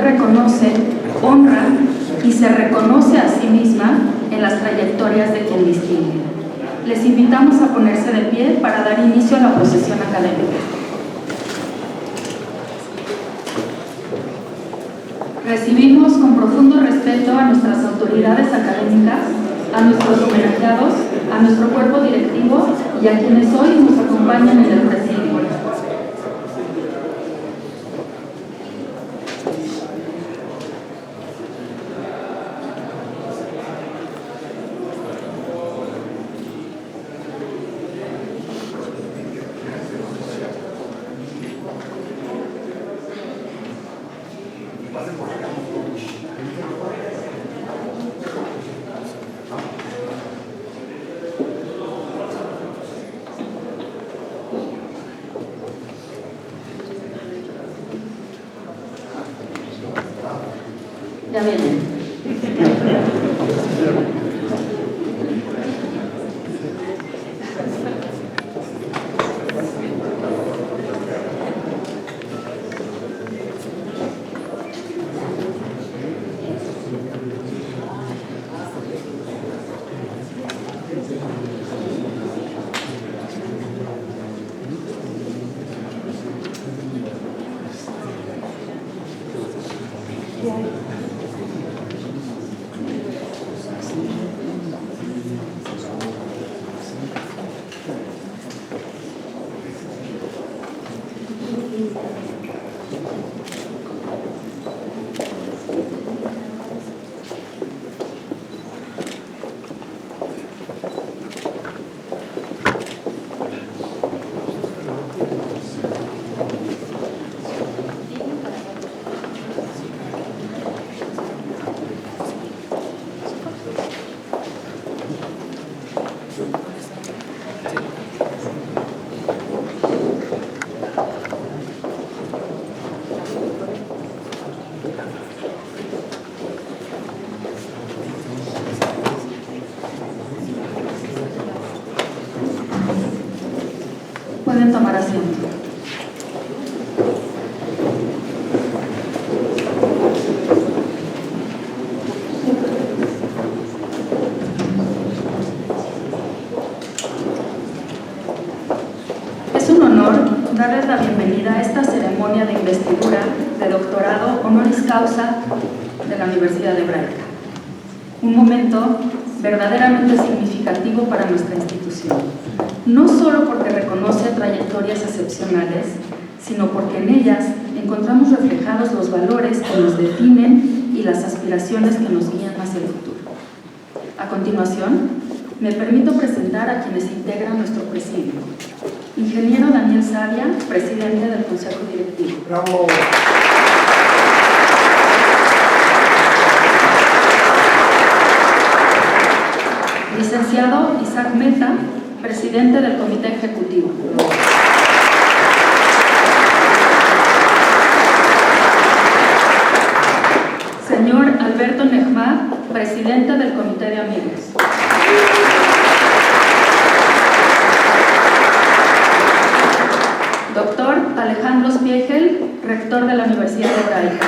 reconoce, honra y se reconoce a sí misma en las trayectorias de quien distingue. Les invitamos a ponerse de pie para dar inicio a la procesión académica. Recibimos con profundo respeto a nuestras autoridades académicas, a nuestros homenajeados, a nuestro cuerpo directivo y a quienes hoy nos acompañan en el presidio. Ya vienen. Pueden tomar asiento. Es un honor darles la bienvenida a esta ceremonia de investidura de doctorado honoris causa de la Universidad Hebraica. Un momento verdaderamente significativo para nuestra institución. No solo porque reconoce trayectorias excepcionales, sino porque en ellas encontramos reflejados los valores que nos definen y las aspiraciones que nos guían hacia el futuro. A continuación, me permito presentar a quienes integran nuestro presidio. Ingeniero Daniel Savia, presidente del Consejo Directivo. ¡Bravo! Licenciado Isaac Meta, presidente del Comité Ejecutivo. Señor Alberto Nehmad, presidente del Comité de Amigos. Doctor Alejandro Spiegel, rector de la Universidad Hebraica.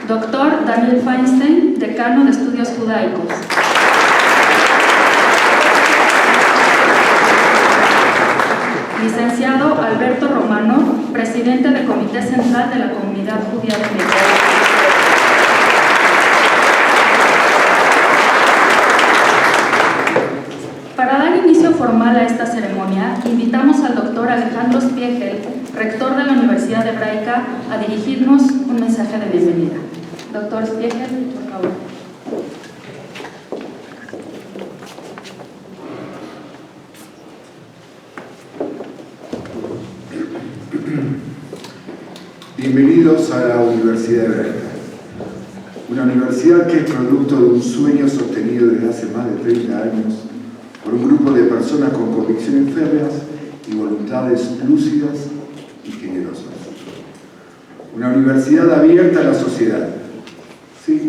Doctor Daniel Feinstein, decano de Estudios Judaicos. Licenciado Alberto Romano, presidente del Comité Central de la Comunidad Judía de México. Para dar inicio formal a esta ceremonia, invitamos al doctor Alejandro Spiegel, rector de la Universidad Hebraica, a dirigirnos un mensaje de bienvenida. Doctor Spiegel, por favor. Bienvenidos a la Universidad Hebraica, una universidad que es producto de un sueño sostenido desde hace más de 30 años por un grupo de personas con convicciones férreas y voluntades lúcidas y generosas. Una universidad abierta a la sociedad. Sí,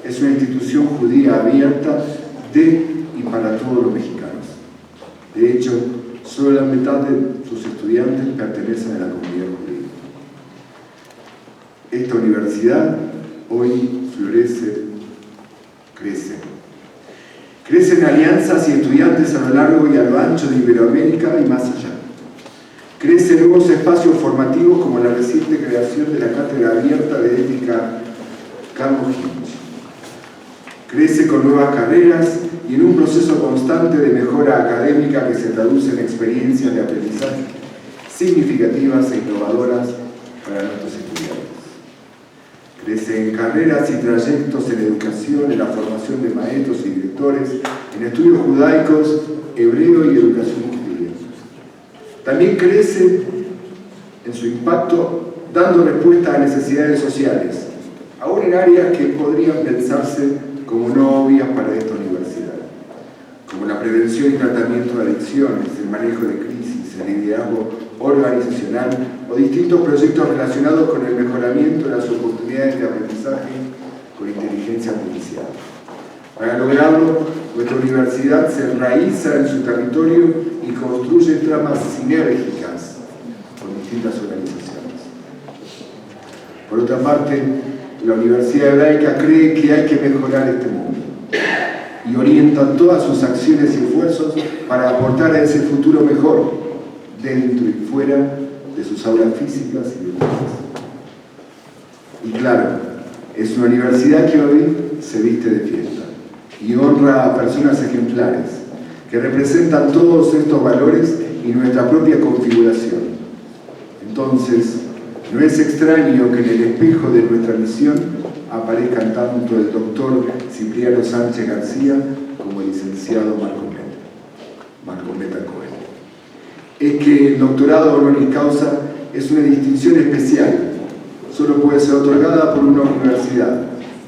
es una institución judía abierta de y para todos los mexicanos. De hecho, solo la mitad de sus estudiantes pertenecen a la comunidad jurídica. Esta universidad hoy florece, crece. Crecen alianzas y estudiantes a lo largo y a lo ancho de Iberoamérica y más allá. Crecen nuevos espacios formativos como la reciente creación de la Cátedra Abierta de Ética Carlos Hinch. Crece con nuevas carreras y en un proceso constante de mejora académica que se traduce en experiencias de aprendizaje significativas e innovadoras para nuestros estudiantes. Crece en carreras y trayectos en educación, en la formación de maestros y directores, en estudios judaicos, hebreo y educación judía. También crece en su impacto dando respuesta a necesidades sociales, aún en áreas que podrían pensarse como no obvias para esta universidad, como la prevención y tratamiento de adicciones, el manejo de crisis, el liderazgo organizacional o distintos proyectos relacionados con el mejoramiento de las oportunidades de aprendizaje con inteligencia artificial. Para lograrlo, nuestra universidad se enraiza en su territorio y construye tramas sinérgicas con distintas organizaciones. Por otra parte, la Universidad Hebraica cree que hay que mejorar este mundo y orienta todas sus acciones y esfuerzos para aportar a ese futuro mejor, dentro y fuera de sus aulas físicas y virtuales. Y claro, es una universidad que hoy se viste de fiesta y honra a personas ejemplares que representan todos estos valores y nuestra propia configuración. Entonces, no es extraño que en el espejo de nuestra misión aparezcan tanto el doctor Cipriano Sánchez García como el licenciado Marco Meta Cohen. Es que el doctorado honoris causa es una distinción especial. Solo puede ser otorgada por una universidad,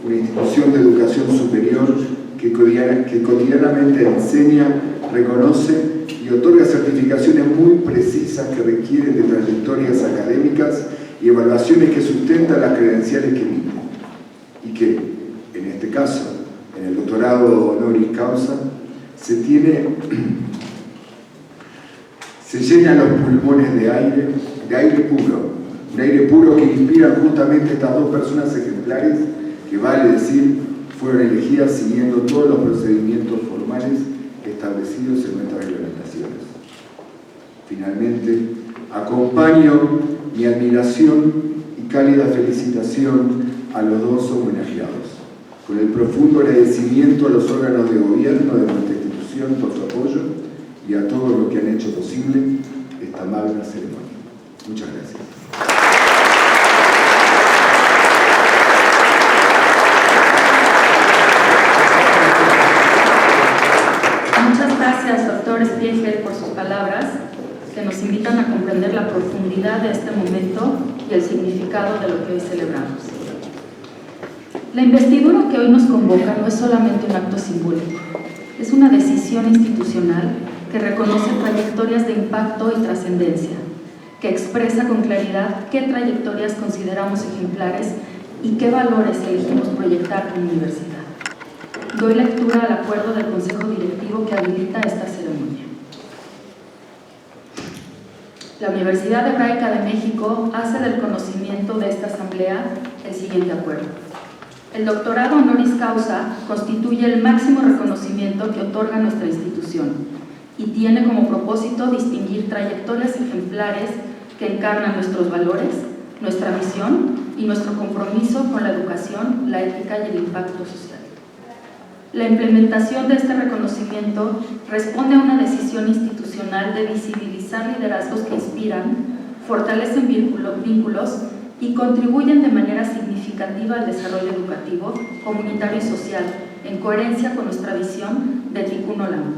una institución de educación superior que cotidianamente enseña, reconoce y otorga certificaciones muy precisas que requieren de trayectorias académicas y evaluaciones que sustentan las credenciales que emiten. Y que, en este caso, en el doctorado honoris causa, se llenan los pulmones de aire puro, un aire puro que inspiran justamente estas dos personas ejemplares que, vale decir, fueron elegidas siguiendo todos los procedimientos formales establecidos en nuestras reglamentaciones. Finalmente, acompaño mi admiración y cálida felicitación a los dos homenajeados, con el profundo agradecimiento a los órganos de gobierno de nuestra institución por su apoyo y a todos los que han hecho posible esta magna ceremonia. Muchas gracias. Muchas gracias, doctor Spiegel, por sus palabras que nos invitan a comprender la profundidad de este momento y el significado de lo que hoy celebramos. La investidura que hoy nos convoca no es solamente un acto simbólico, es una decisión institucional que reconoce trayectorias de impacto y trascendencia, que expresa con claridad qué trayectorias consideramos ejemplares y qué valores elegimos proyectar como universidad. Doy lectura al acuerdo del Consejo Directivo que habilita esta ceremonia. La Universidad Hebraica de México hace del conocimiento de esta asamblea el siguiente acuerdo. El doctorado honoris causa constituye el máximo reconocimiento que otorga nuestra institución y tiene como propósito distinguir trayectorias ejemplares que encarnan nuestros valores, nuestra misión y nuestro compromiso con la educación, la ética y el impacto social. La implementación de este reconocimiento responde a una decisión institucional de visibilizar liderazgos que inspiran, fortalecen vínculos y contribuyen de manera significativa al desarrollo educativo, comunitario y social, en coherencia con nuestra visión de Tikkun Olam.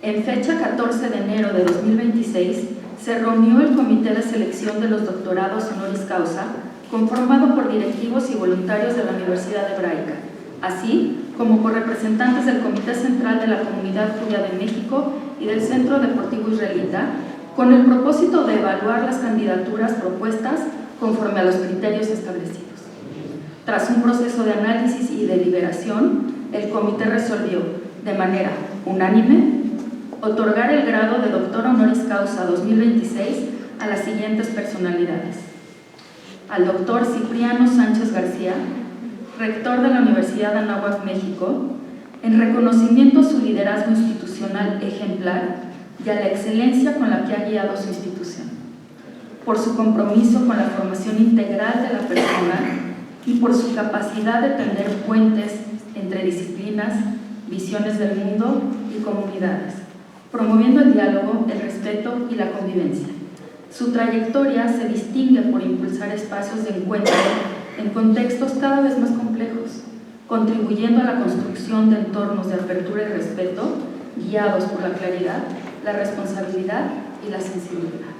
En fecha 14 de enero de 2026, se reunió el Comité de Selección de los Doctorados Honoris Causa, conformado por directivos y voluntarios de la Universidad Hebraica, así como por representantes del Comité Central de la Comunidad Judía de México y del Centro Deportivo Israelita, con el propósito de evaluar las candidaturas propuestas conforme a los criterios establecidos. Tras un proceso de análisis y deliberación, el comité resolvió de manera unánime otorgar el grado de Doctor Honoris Causa 2026 a las siguientes personalidades: al Dr. Cipriano Sánchez García, rector de la Universidad de Anáhuac, México, en reconocimiento a su liderazgo institucional ejemplar y a la excelencia con la que ha guiado su institución, por su compromiso con la formación integral de la persona y por su capacidad de tender puentes entre disciplinas, visiones del mundo y comunidades, promoviendo el diálogo, el respeto y la convivencia. Su trayectoria se distingue por impulsar espacios de encuentro en contextos cada vez más complejos, contribuyendo a la construcción de entornos de apertura y respeto, guiados por la claridad, la responsabilidad y la sensibilidad.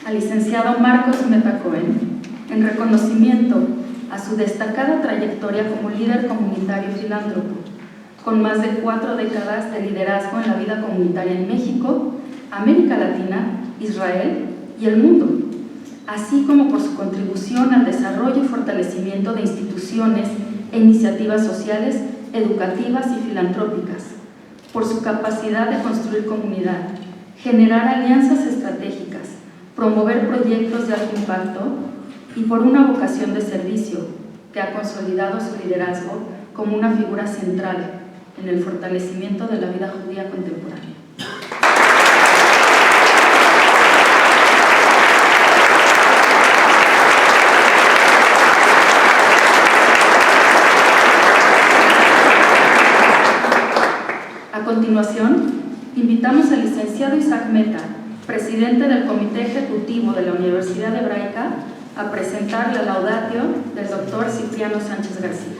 Al licenciado Marcos Meta Cohen, en reconocimiento a su destacada trayectoria como líder comunitario filántropo, con más de 4 décadas de liderazgo en la vida comunitaria en México, América Latina, Israel y el mundo, así como por su contribución al desarrollo y fortalecimiento de instituciones e iniciativas sociales, educativas y filantrópicas, por su capacidad de construir comunidad, generar alianzas estratégicas, promover proyectos de alto impacto y por una vocación de servicio que ha consolidado su liderazgo como una figura central en el fortalecimiento de la vida judía contemporánea. A continuación, invitamos al licenciado Isaac Meta, presidente del Comité Ejecutivo de la Universidad Hebraica, a presentar la laudatio del doctor Cipriano Sánchez García.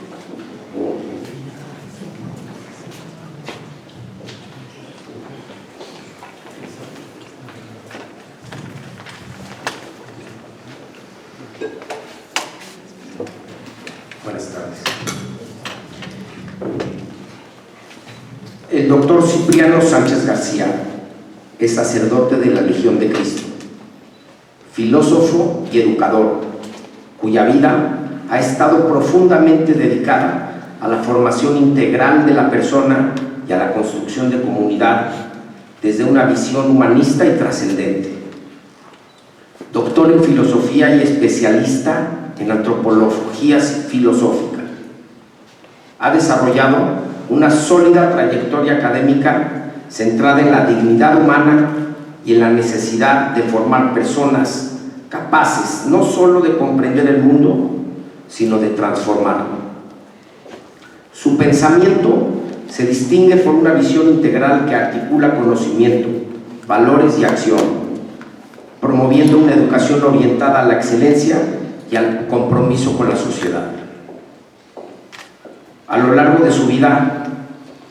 Buenas tardes. El doctor Cipriano Sánchez García es sacerdote de la Legión de Cristo, filósofo y educador, cuya vida ha estado profundamente dedicada a la formación integral de la persona y a la construcción de comunidad desde una visión humanista y trascendente. Doctor en filosofía y especialista en antropología filosófica. Ha desarrollado una sólida trayectoria académica centrada en la dignidad humana y en la necesidad de formar personas capaces no solo de comprender el mundo, sino de transformarlo. Su pensamiento se distingue por una visión integral que articula conocimiento, valores y acción, promoviendo una educación orientada a la excelencia y al compromiso con la sociedad. A lo largo de su vida,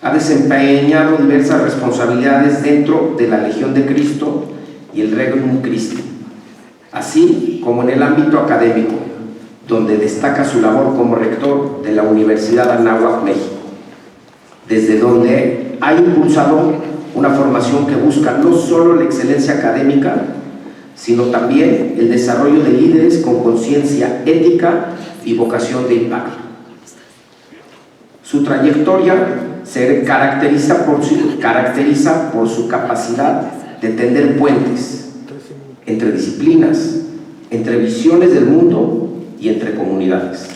ha desempeñado diversas responsabilidades dentro de la Legión de Cristo y el Regnum Christi, así como en el ámbito académico, donde destaca su labor como rector de la Universidad de Anáhuac, México, desde donde ha impulsado una formación que busca no solo la excelencia académica, sino también el desarrollo de líderes con conciencia ética y vocación de impacto. Su trayectoria se caracteriza por su capacidad de tender puentes entre disciplinas, entre visiones del mundo y entre comunidades.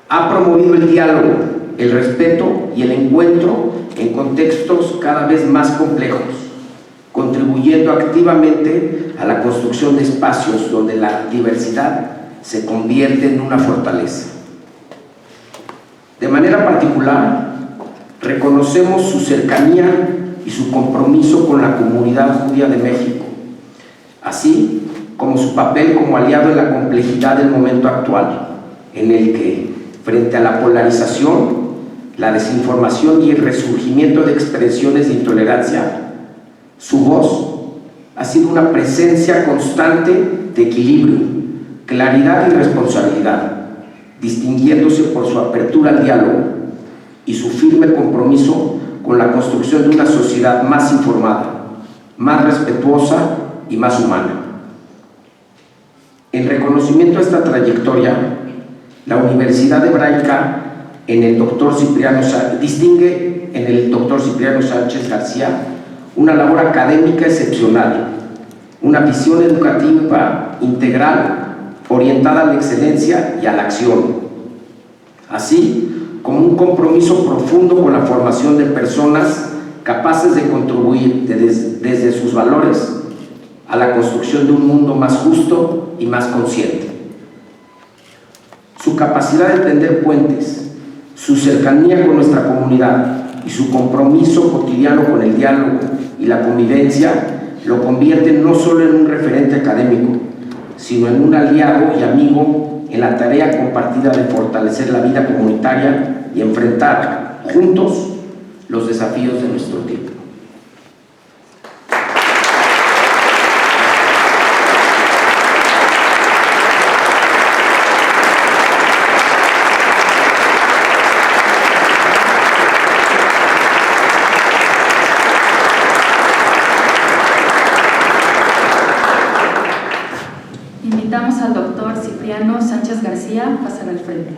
Ha promovido el diálogo, el respeto y el encuentro en contextos cada vez más complejos, contribuyendo activamente a la construcción de espacios donde la diversidad se convierte en una fortaleza. De manera particular, reconocemos su cercanía y su compromiso con la comunidad judía de México, así como su papel como aliado en la complejidad del momento actual, en el que, frente a la polarización, la desinformación y el resurgimiento de expresiones de intolerancia, su voz ha sido una presencia constante de equilibrio, claridad y responsabilidad, distinguiéndose por su apertura al diálogo y su firme compromiso con la construcción de una sociedad más informada, más respetuosa y más humana. En reconocimiento a esta trayectoria, la Universidad Hebraica distingue en el Dr. Cipriano Sánchez García una labor académica excepcional, una visión educativa integral orientada a la excelencia y a la acción, así como un compromiso profundo con la formación de personas capaces de contribuir desde sus valores a la construcción de un mundo más justo y más consciente. Su capacidad de tender puentes, su cercanía con nuestra comunidad y su compromiso cotidiano con el diálogo y la convivencia lo convierten no solo en un referente académico, sino en un aliado y amigo en la tarea compartida de fortalecer la vida comunitaria y enfrentar juntos los desafíos de nuestro tiempo. Invitamos al doctor Cipriano Sánchez García a pasar al frente.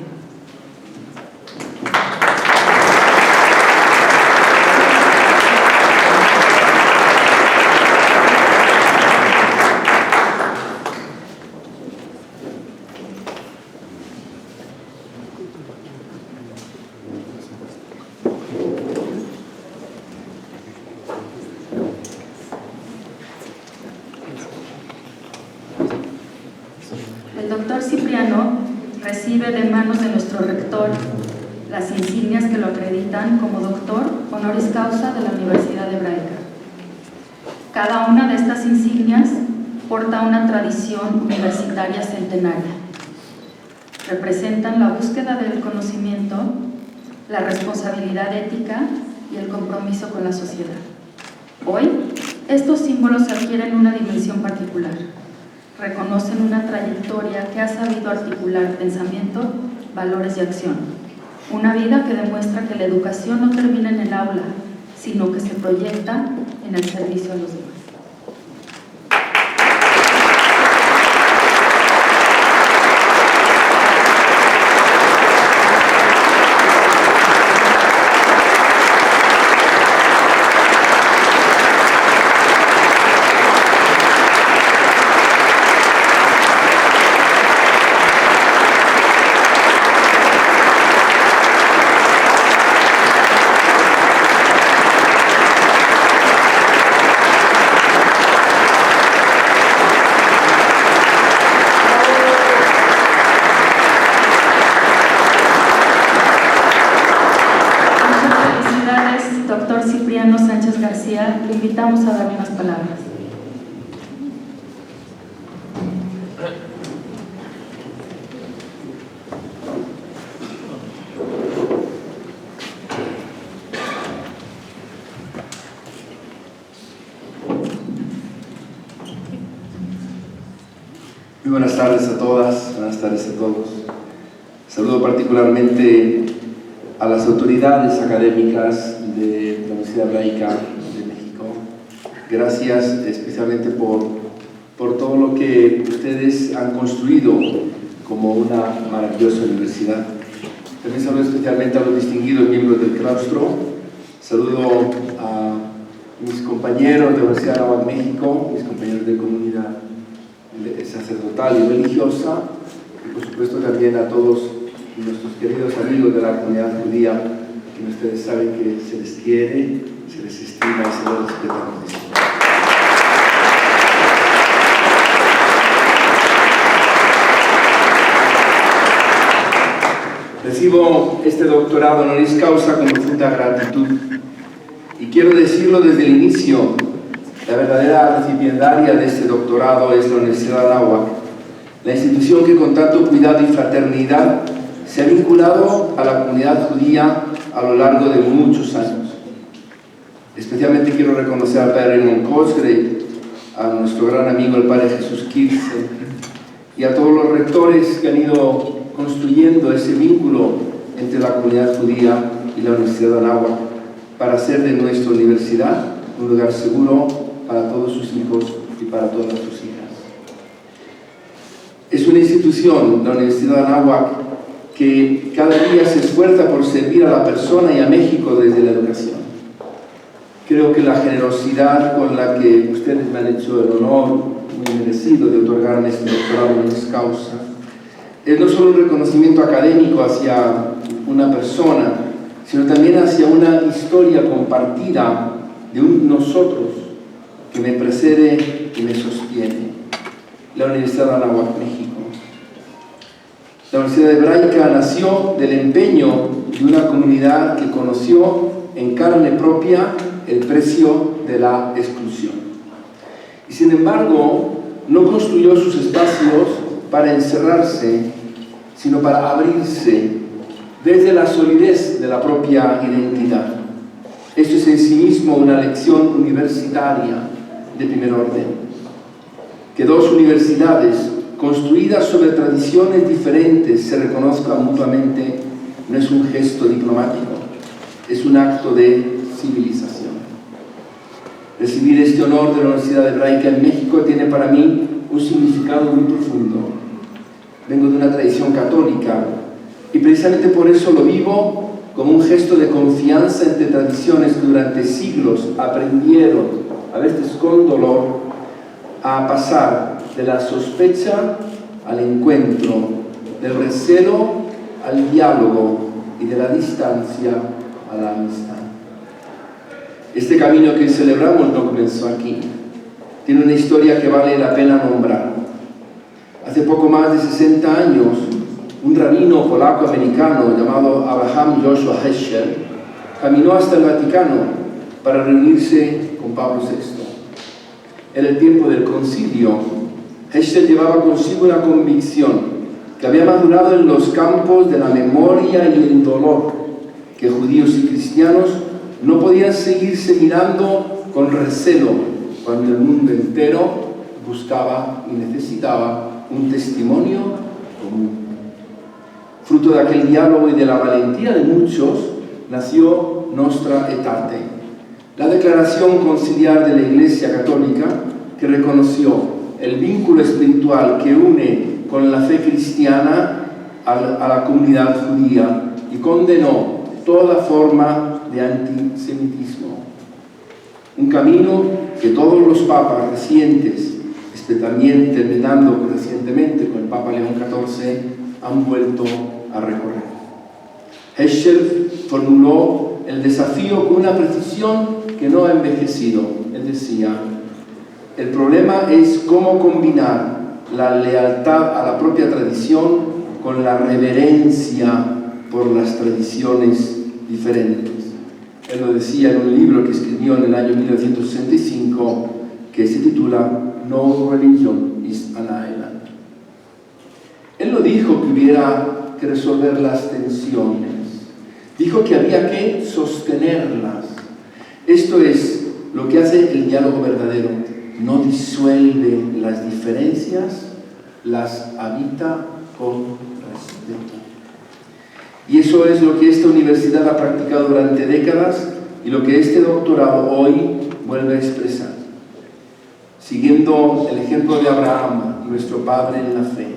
El doctor Cipriano recibe de manos de nuestro rector las insignias que lo acreditan como doctor honoris causa de la Universidad Hebraica. Cada una de estas insignias porta una tradición universitaria centenaria. Representan la búsqueda del conocimiento, la responsabilidad ética y el compromiso con la sociedad. Hoy, estos símbolos adquieren una dimensión particular. Reconocen una trayectoria que ha sabido articular pensamiento, valores y acción. Una vida que demuestra que la educación no termina en el aula, sino que se proyecta en el servicio a los demás. Doctor Cipriano Sánchez García, le invitamos a dar unas palabras. Muy buenas tardes a todas, buenas tardes a todos. Saludo particularmente a las autoridades académicas de la Universidad Hebraica de México. Gracias especialmente por todo lo que ustedes han construido como una maravillosa universidad. También saludo especialmente a los distinguidos miembros del claustro. Saludo a mis compañeros de la Universidad de Anáhuac, México, mis compañeros de comunidad sacerdotal y religiosa, y por supuesto también a todos nuestros queridos amigos de la comunidad judía, que ustedes saben que se les quiere, se les estima y se les respeta muchísimo. Recibo este doctorado honoris causa con profunda gratitud y quiero decirlo desde el inicio. La verdadera recipiendaria de este doctorado es la Universidad de Anáhuac, la institución que con tanto cuidado y fraternidad se ha vinculado a la comunidad judía a lo largo de muchos años. Especialmente quiero reconocer al padre Raymond Cosgrave, a nuestro gran amigo el padre Jesús Kirchner y a todos los rectores que han ido construyendo ese vínculo entre la comunidad judía y la Universidad de Anáhuac. para hacer de nuestra universidad un lugar seguro para todos sus hijos y para todas sus hijas. Es una institución, la Universidad de Anáhuac, que cada día se esfuerza por servir a la persona y a México desde la educación. Creo que la generosidad con la que ustedes me han hecho el honor muy merecido de otorgarme este doctorado honoris causa es no solo un reconocimiento académico hacia una persona, sino también hacia una historia compartida de un nosotros que me precede y me sostiene. La Universidad de Anáhuac, México. La Universidad Hebraica nació del empeño de una comunidad que conoció en carne propia el precio de la exclusión. Y sin embargo, no construyó sus espacios para encerrarse, sino para abrirse desde la solidez de la propia identidad. Esto es en sí mismo una lección universitaria de primer orden. Que dos universidades construidas sobre tradiciones diferentes se reconozcan mutuamente no es un gesto diplomático, es un acto de civilización. Recibir este honor de la Universidad Hebraica en México tiene para mí un significado muy profundo. Vengo de una tradición católica y precisamente por eso lo vivo como un gesto de confianza entre tradiciones que durante siglos aprendieron, a veces con dolor, a pasar de la sospecha al encuentro, del recelo al diálogo y de la distancia a la amistad. Este camino que celebramos no comenzó aquí. Tiene una historia que vale la pena nombrar. Hace poco más de 60 años, un rabino polaco-americano llamado Abraham Joshua Heschel caminó hasta el Vaticano para reunirse con Pablo VI. En el tiempo del concilio, Heschel llevaba consigo una convicción que había madurado en los campos de la memoria y el dolor, que judíos y cristianos no podían seguirse mirando con recelo cuando el mundo entero buscaba y necesitaba un testimonio común. Fruto de aquel diálogo y de la valentía de muchos, nació Nostra Aetate, la declaración conciliar de la Iglesia Católica que reconoció el vínculo espiritual que une con la fe cristiana a la comunidad judía y condenó toda forma de antisemitismo. Un camino que todos los papas recientes, especialmente terminando recientemente con el Papa León XIV, han vuelto a recorrer. Heschel formuló el desafío con una precisión que no ha envejecido. Él decía: el problema es cómo combinar la lealtad a la propia tradición con la reverencia por las tradiciones diferentes. Él lo decía en un libro que escribió en el año 1965 que se titula No Religion is an Island. Él no dijo que hubiera que resolver las tensiones, dijo que había que sostenerlas. Esto es lo que hace el diálogo verdadero. No disuelve las diferencias, las habita con respeto. Y eso es lo que esta universidad ha practicado durante décadas y lo que este doctorado hoy vuelve a expresar. Siguiendo el ejemplo de Abraham, nuestro padre en la fe,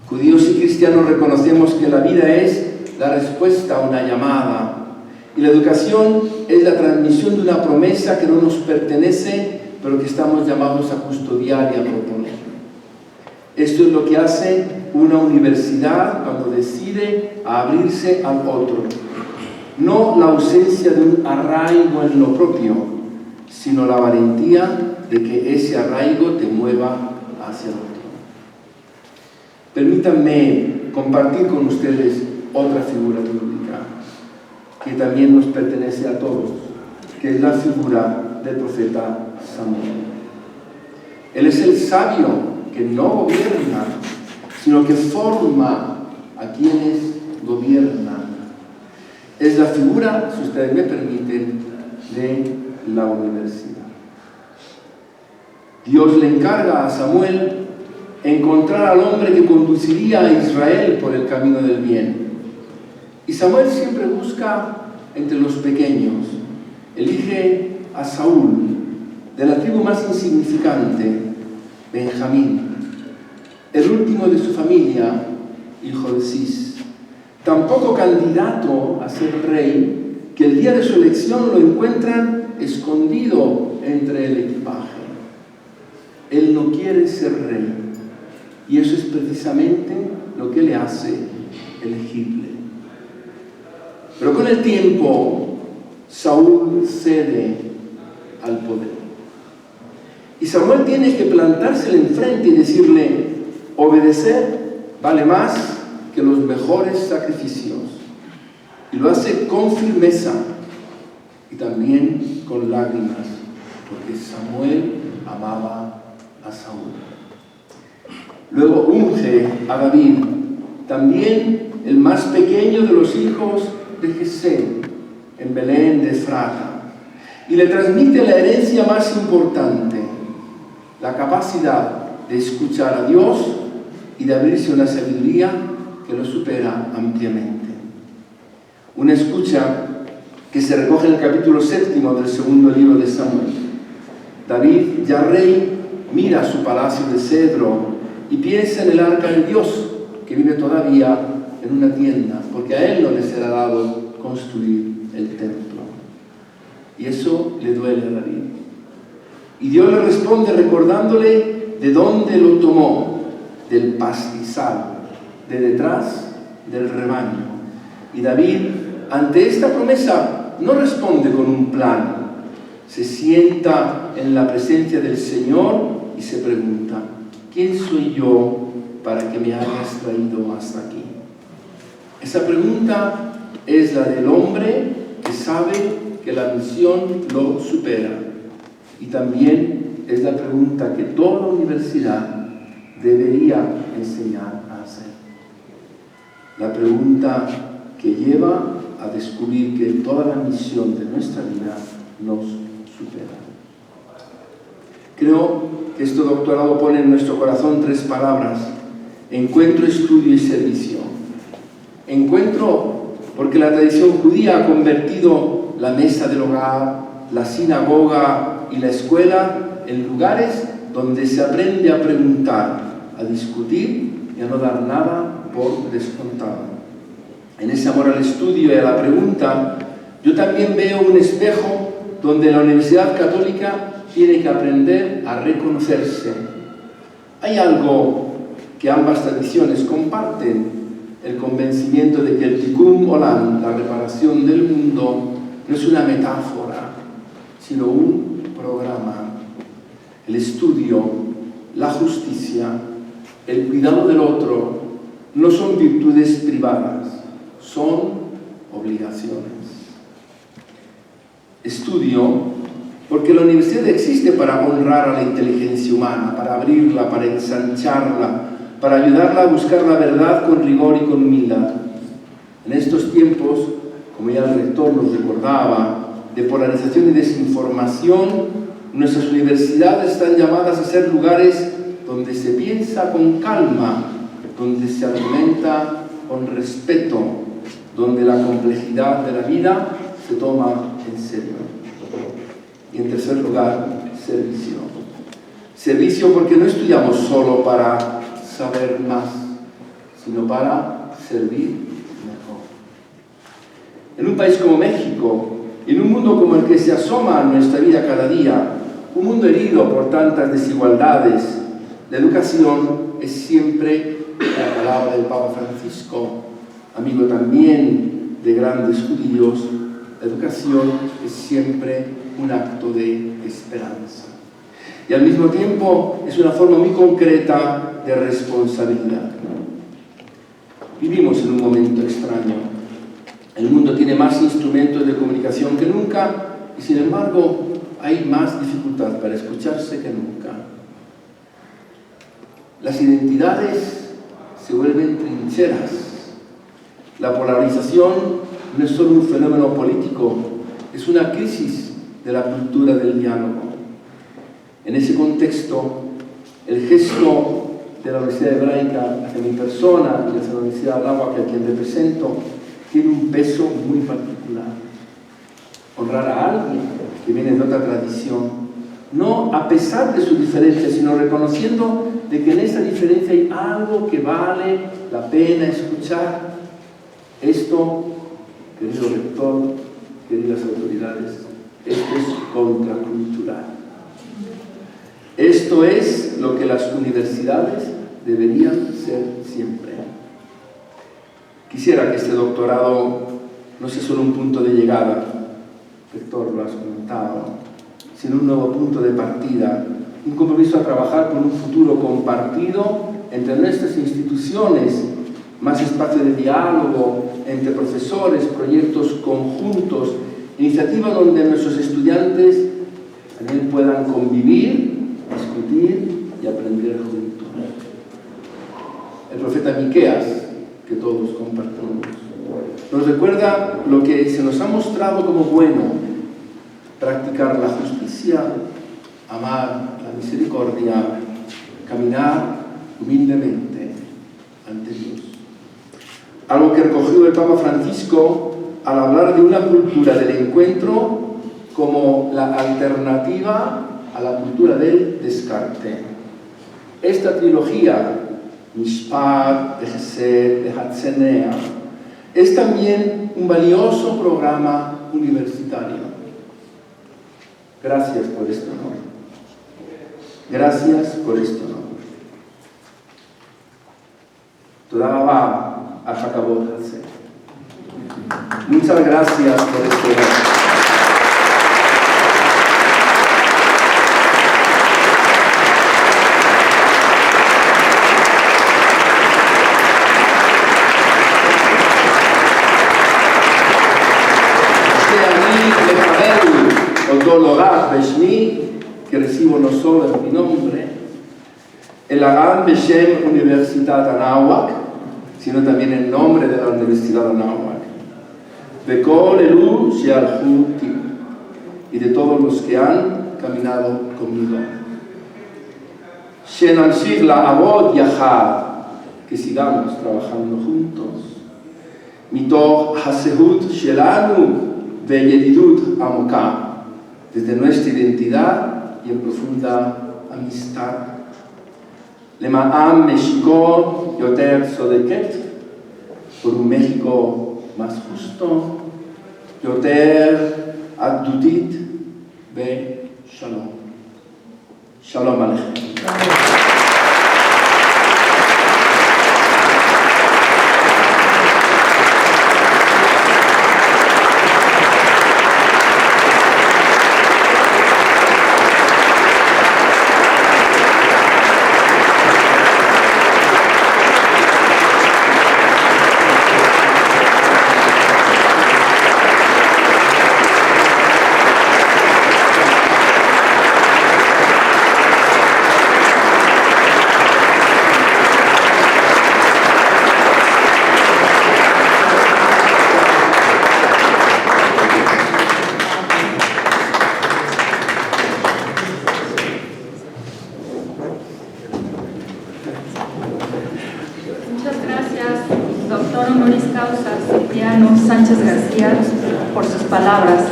judíos y cristianos reconocemos que la vida es la respuesta a una llamada y la educación es la transmisión de una promesa que no nos pertenece, pero que estamos llamados a custodiar y a proponer. Esto es lo que hace una universidad cuando decide abrirse al otro. No la ausencia de un arraigo en lo propio, sino la valentía de que ese arraigo te mueva hacia el otro. Permítanme compartir con ustedes otra figura bíblica que también nos pertenece a todos, que es la figura del profeta Samuel. Él es el sabio que no gobierna, sino que forma a quienes gobiernan. Es la figura, si ustedes me permiten, de la universidad. Dios le encarga a Samuel encontrar al hombre que conduciría a Israel por el camino del bien. Y Samuel siempre busca entre los pequeños, elige a Saúl, de la tribu más insignificante, Benjamín, el último de su familia, hijo de Cis, tan poco candidato a ser rey, que el día de su elección lo encuentran escondido entre el equipaje. Él no quiere ser rey, y eso es precisamente lo que le hace elegible. Pero con el tiempo, Saúl cede al poder. Y Samuel tiene que plantársele enfrente y decirle: obedecer vale más que los mejores sacrificios. Y lo hace con firmeza y también con lágrimas, porque Samuel amaba a Saúl. Luego unge a David, también el más pequeño de los hijos de Jesé, en Belén de Efrata, y le transmite la herencia más importante, la capacidad de escuchar a Dios y de abrirse una sabiduría que lo supera ampliamente. Una escucha que se recoge en el capítulo 7 del segundo libro de Samuel. David, ya rey, mira su palacio de cedro y piensa en el arca de Dios, que vive todavía en una tienda, porque a él no le será dado construir el templo. Y eso le duele a David. Y Dios le responde recordándole de dónde lo tomó: del pastizal, de detrás del rebaño. Y David, ante esta promesa, no responde con un plan. Se sienta en la presencia del Señor y se pregunta: ¿quién soy yo para que me hayas traído hasta aquí? Esa pregunta es la del hombre que sabe que la misión lo supera. Y también es la pregunta que toda universidad debería enseñar a hacer. La pregunta que lleva a descubrir que toda la misión de nuestra vida nos supera. Creo que este doctorado pone en nuestro corazón 3 palabras: encuentro, estudio y servicio. Encuentro porque la tradición judía ha convertido la mesa del hogar, la sinagoga y la escuela en lugares donde se aprende a preguntar, a discutir y a no dar nada por descontado. En ese amor al estudio y a la pregunta, yo también veo un espejo donde la Universidad Católica tiene que aprender a reconocerse. Hay algo que ambas tradiciones comparten: el convencimiento de que el Tikkun Olam, la reparación del mundo, no es una metáfora, sino un programa. El estudio, la justicia, el cuidado del otro no son virtudes privadas, son obligaciones. Estudio porque la universidad existe para honrar a la inteligencia humana, para abrirla, para ensancharla, para ayudarla a buscar la verdad con rigor y con humildad. En estos tiempos, como ya el rector nos recordaba, de polarización y desinformación, nuestras universidades están llamadas a ser lugares donde se piensa con calma, donde se argumenta con respeto, donde la complejidad de la vida se toma en serio. Y en tercer lugar, servicio. Servicio porque no estudiamos solo para saber más, sino para servir mejor. En un país como México, en un mundo como el que se asoma a nuestra vida cada día, un mundo herido por tantas desigualdades, la educación es siempre, la palabra del Papa Francisco, amigo también de grandes judíos, la educación es siempre un acto de esperanza. Y al mismo tiempo es una forma muy concreta de responsabilidad. Vivimos en un momento extraño. El mundo tiene más instrumentos de comunicación que nunca y sin embargo hay más dificultad para escucharse que nunca. Las identidades se vuelven trincheras. La polarización no es solo un fenómeno político, es una crisis de la cultura del diálogo. En ese contexto, el gesto de la Universidad Hebraica hacia mi persona y hacia la Universidad Anáhuac, a quien represento, tiene un peso muy particular. honrar a alguien que viene de otra tradición, no a pesar de su diferencia, sino reconociendo de que en esa diferencia hay algo que vale la pena escuchar. Esto, querido rector, queridas autoridades, esto es contracultural. Esto es lo que las universidades deberían ser siempre. Quisiera que este doctorado no sea solo un punto de llegada, rector, lo has comentado, sino un nuevo punto de partida, un compromiso a trabajar por un futuro compartido entre nuestras instituciones, más espacio de diálogo entre profesores, proyectos conjuntos, iniciativas donde nuestros estudiantes también puedan convivir, discutir y aprender juntos. El profeta Miqueas, que todos compartimos, nos recuerda lo que se nos ha mostrado como bueno: practicar la justicia, amar la misericordia, caminar humildemente ante Dios. Algo que recogió el Papa Francisco al hablar de una cultura del encuentro como la alternativa a la cultura del descarte. Esta trilogía, Mishpat, de Gesed, de Hatzenea, es también un valioso programa universitario. Gracias por este honor. Gracias por este honor. Toda Rabá a Jacabot Hatze. Muchas gracias por este honor. Que recibo no solo en mi nombre, el Aram Beshem Universitat Anáhuac, sino también en nombre de la Universidad Anáhuac, de Kol Elu Shealhu Ti, y de todos los que han caminado conmigo. Shenamshich La'avod Yahad, que sigamos trabajando juntos. Mitoch Hasehut Shelanu Ve'yedidut Amoká, desde nuestra identidad y en profunda amistad. Lema'am Meshiko Yoter Sodeket, por un México más justo. Yoter Adudit Be Shalom. Shalom Aleichem. por sus palabras,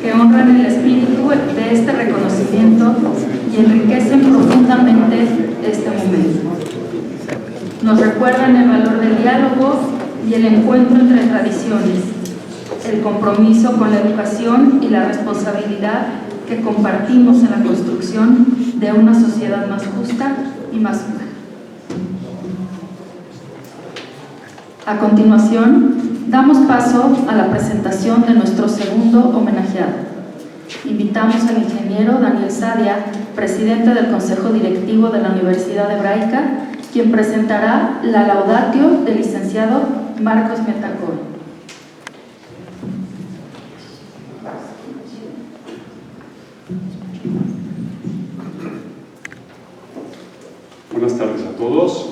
que honran el espíritu de este reconocimiento y enriquecen profundamente este momento. Nos recuerdan el valor del diálogo y el encuentro entre tradiciones, el compromiso con la educación y la responsabilidad que compartimos en la construcción de una sociedad más justa y más humana. A continuación, damos paso a la presentación de nuestro segundo homenajeado. Invitamos al ingeniero Daniel Sadia, presidente del Consejo Directivo de la Universidad Hebraica, quien presentará la laudatio del licenciado Marcos Metacol. Buenas tardes a todos.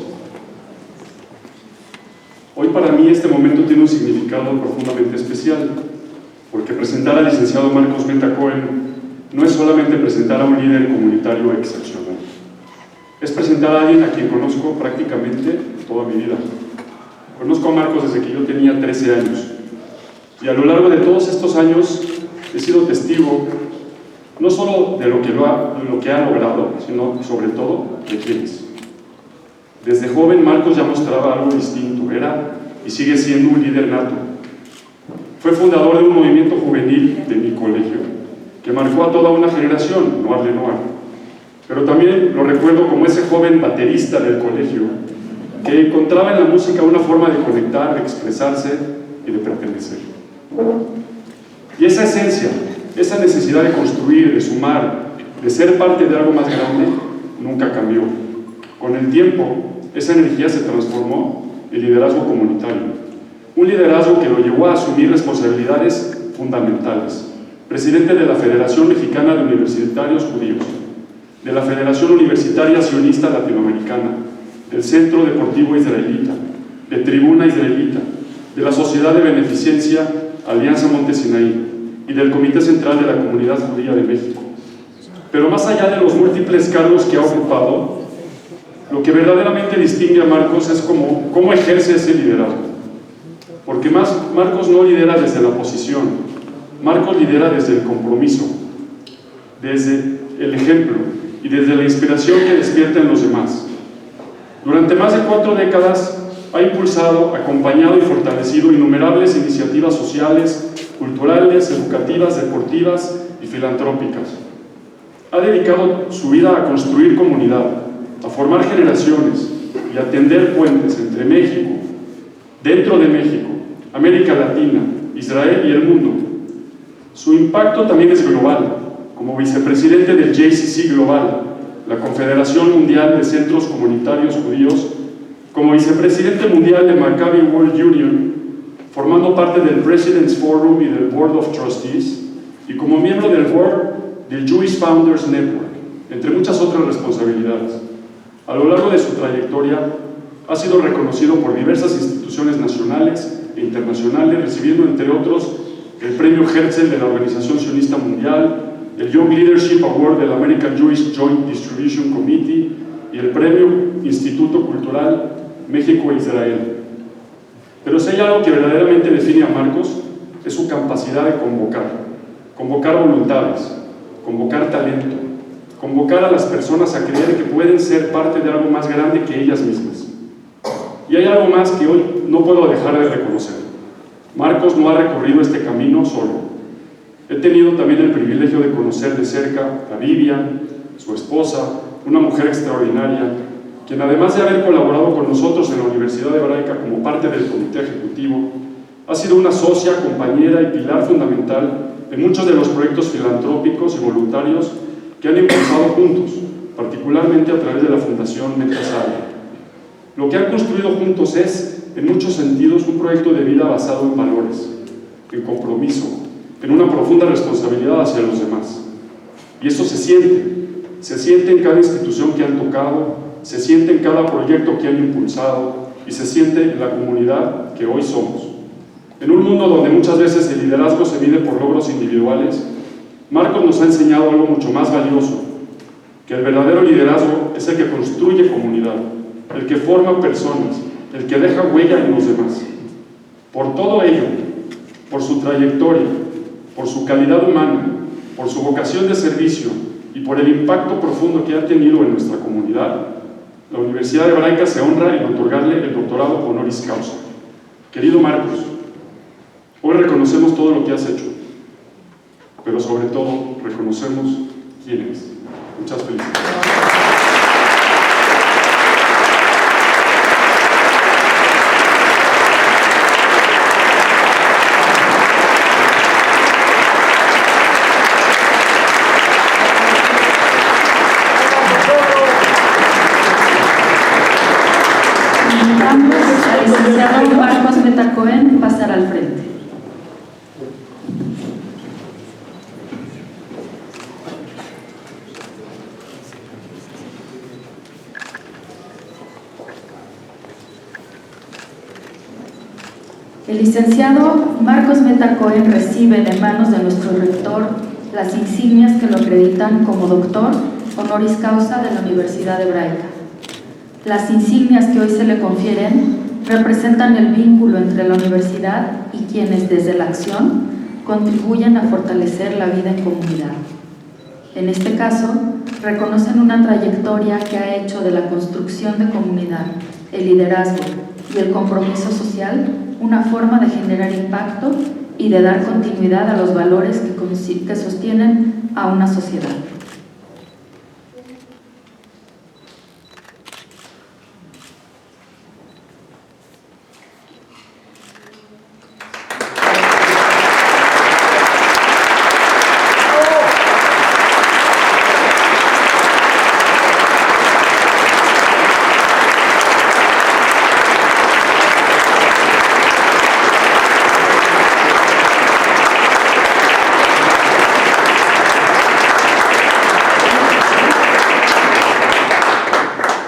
Hoy para mí este momento tiene un significado profundamente especial, porque presentar al licenciado Marcos Meta Cohen no es solamente presentar a un líder comunitario excepcional, es presentar a alguien a quien conozco prácticamente toda mi vida. Conozco a Marcos desde que yo tenía 13 años, y a lo largo de todos estos años he sido testigo no solo de lo que ha logrado, sino sobre todo de quién es. Desde joven Marcos ya mostraba algo distinto, era y sigue siendo un líder nato. Fue fundador de un movimiento juvenil de mi colegio que marcó a toda una generación, Noir de Noir. Pero también lo recuerdo como ese joven baterista del colegio que encontraba en la música una forma de conectar, de expresarse y de pertenecer. Y esa esencia, esa necesidad de construir, de sumar, de ser parte de algo más grande, nunca cambió. Con el tiempo, esa energía se transformó en liderazgo comunitario. Un liderazgo que lo llevó a asumir responsabilidades fundamentales. Presidente de la Federación Mexicana de Universitarios Judíos, de la Federación Universitaria Sionista Latinoamericana, del Centro Deportivo Israelita, de Tribuna Israelita, de la Sociedad de Beneficencia Alianza Monte Sinaí y del Comité Central de la Comunidad Judía de México. Pero más allá de los múltiples cargos que ha ocupado, lo que verdaderamente distingue a Marcos es cómo ejerce ese liderazgo. Porque Marcos no lidera desde la posición, Marcos lidera desde el compromiso, desde el ejemplo y desde la inspiración que despierta en los demás. Durante más de 4 décadas ha impulsado, acompañado y fortalecido innumerables iniciativas sociales, culturales, educativas, deportivas y filantrópicas. Ha dedicado su vida a construir comunidad, a formar generaciones y a tender puentes entre México, dentro de México, América Latina, Israel y el mundo. Su impacto también es global, como vicepresidente del JCC Global, la Confederación Mundial de Centros Comunitarios Judíos, como vicepresidente mundial de Maccabi World Union, formando parte del President's Forum y del Board of Trustees, y como miembro del Board del Jewish Founders Network, entre muchas otras responsabilidades. A lo largo de su trayectoria, ha sido reconocido por diversas instituciones nacionales e internacionales, recibiendo, entre otros, el Premio Herzl de la Organización Sionista Mundial, el Young Leadership Award del American Jewish Joint Distribution Committee y el Premio Instituto Cultural México e Israel. Pero si hay algo que verdaderamente define a Marcos, es su capacidad de convocar voluntades, convocar talento, convocar a las personas a creer que pueden ser parte de algo más grande que ellas mismas. Y hay algo más que hoy no puedo dejar de reconocer. Marcos no ha recorrido este camino solo. He tenido también el privilegio de conocer de cerca a Vivian, su esposa, una mujer extraordinaria, quien además de haber colaborado con nosotros en la Universidad Hebraica como parte del comité ejecutivo, ha sido una socia, compañera y pilar fundamental en muchos de los proyectos filantrópicos y voluntarios que han impulsado juntos, particularmente a través de la Fundación Metasara. Lo que han construido juntos es, en muchos sentidos, un proyecto de vida basado en valores, en compromiso, en una profunda responsabilidad hacia los demás. Y eso se siente en cada institución que han tocado, se siente en cada proyecto que han impulsado y se siente en la comunidad que hoy somos. En un mundo donde muchas veces el liderazgo se mide por logros individuales, Marcos nos ha enseñado algo mucho más valioso, que el verdadero liderazgo es el que construye comunidad, el que forma personas, el que deja huella en los demás. Por todo ello, por su trayectoria, por su calidad humana, por su vocación de servicio y por el impacto profundo que ha tenido en nuestra comunidad, la Universidad Hebraica se honra en otorgarle el doctorado honoris causa. Querido Marcos, hoy reconocemos todo lo que has hecho, pero sobre todo reconocemos quién eres. Muchas felicidades. Al licenciado Marcos Meta Cohen pasar al frente. El licenciado Marcos Meta Cohen recibe de manos de nuestro rector las insignias que lo acreditan como doctor honoris causa de la Universidad Hebraica. Las insignias que hoy se le confieren representan el vínculo entre la universidad y quienes desde la acción contribuyen a fortalecer la vida en comunidad. En este caso, reconocen una trayectoria que ha hecho de la construcción de comunidad, el liderazgo y el compromiso social una forma de generar impacto y de dar continuidad a los valores que sostienen a una sociedad.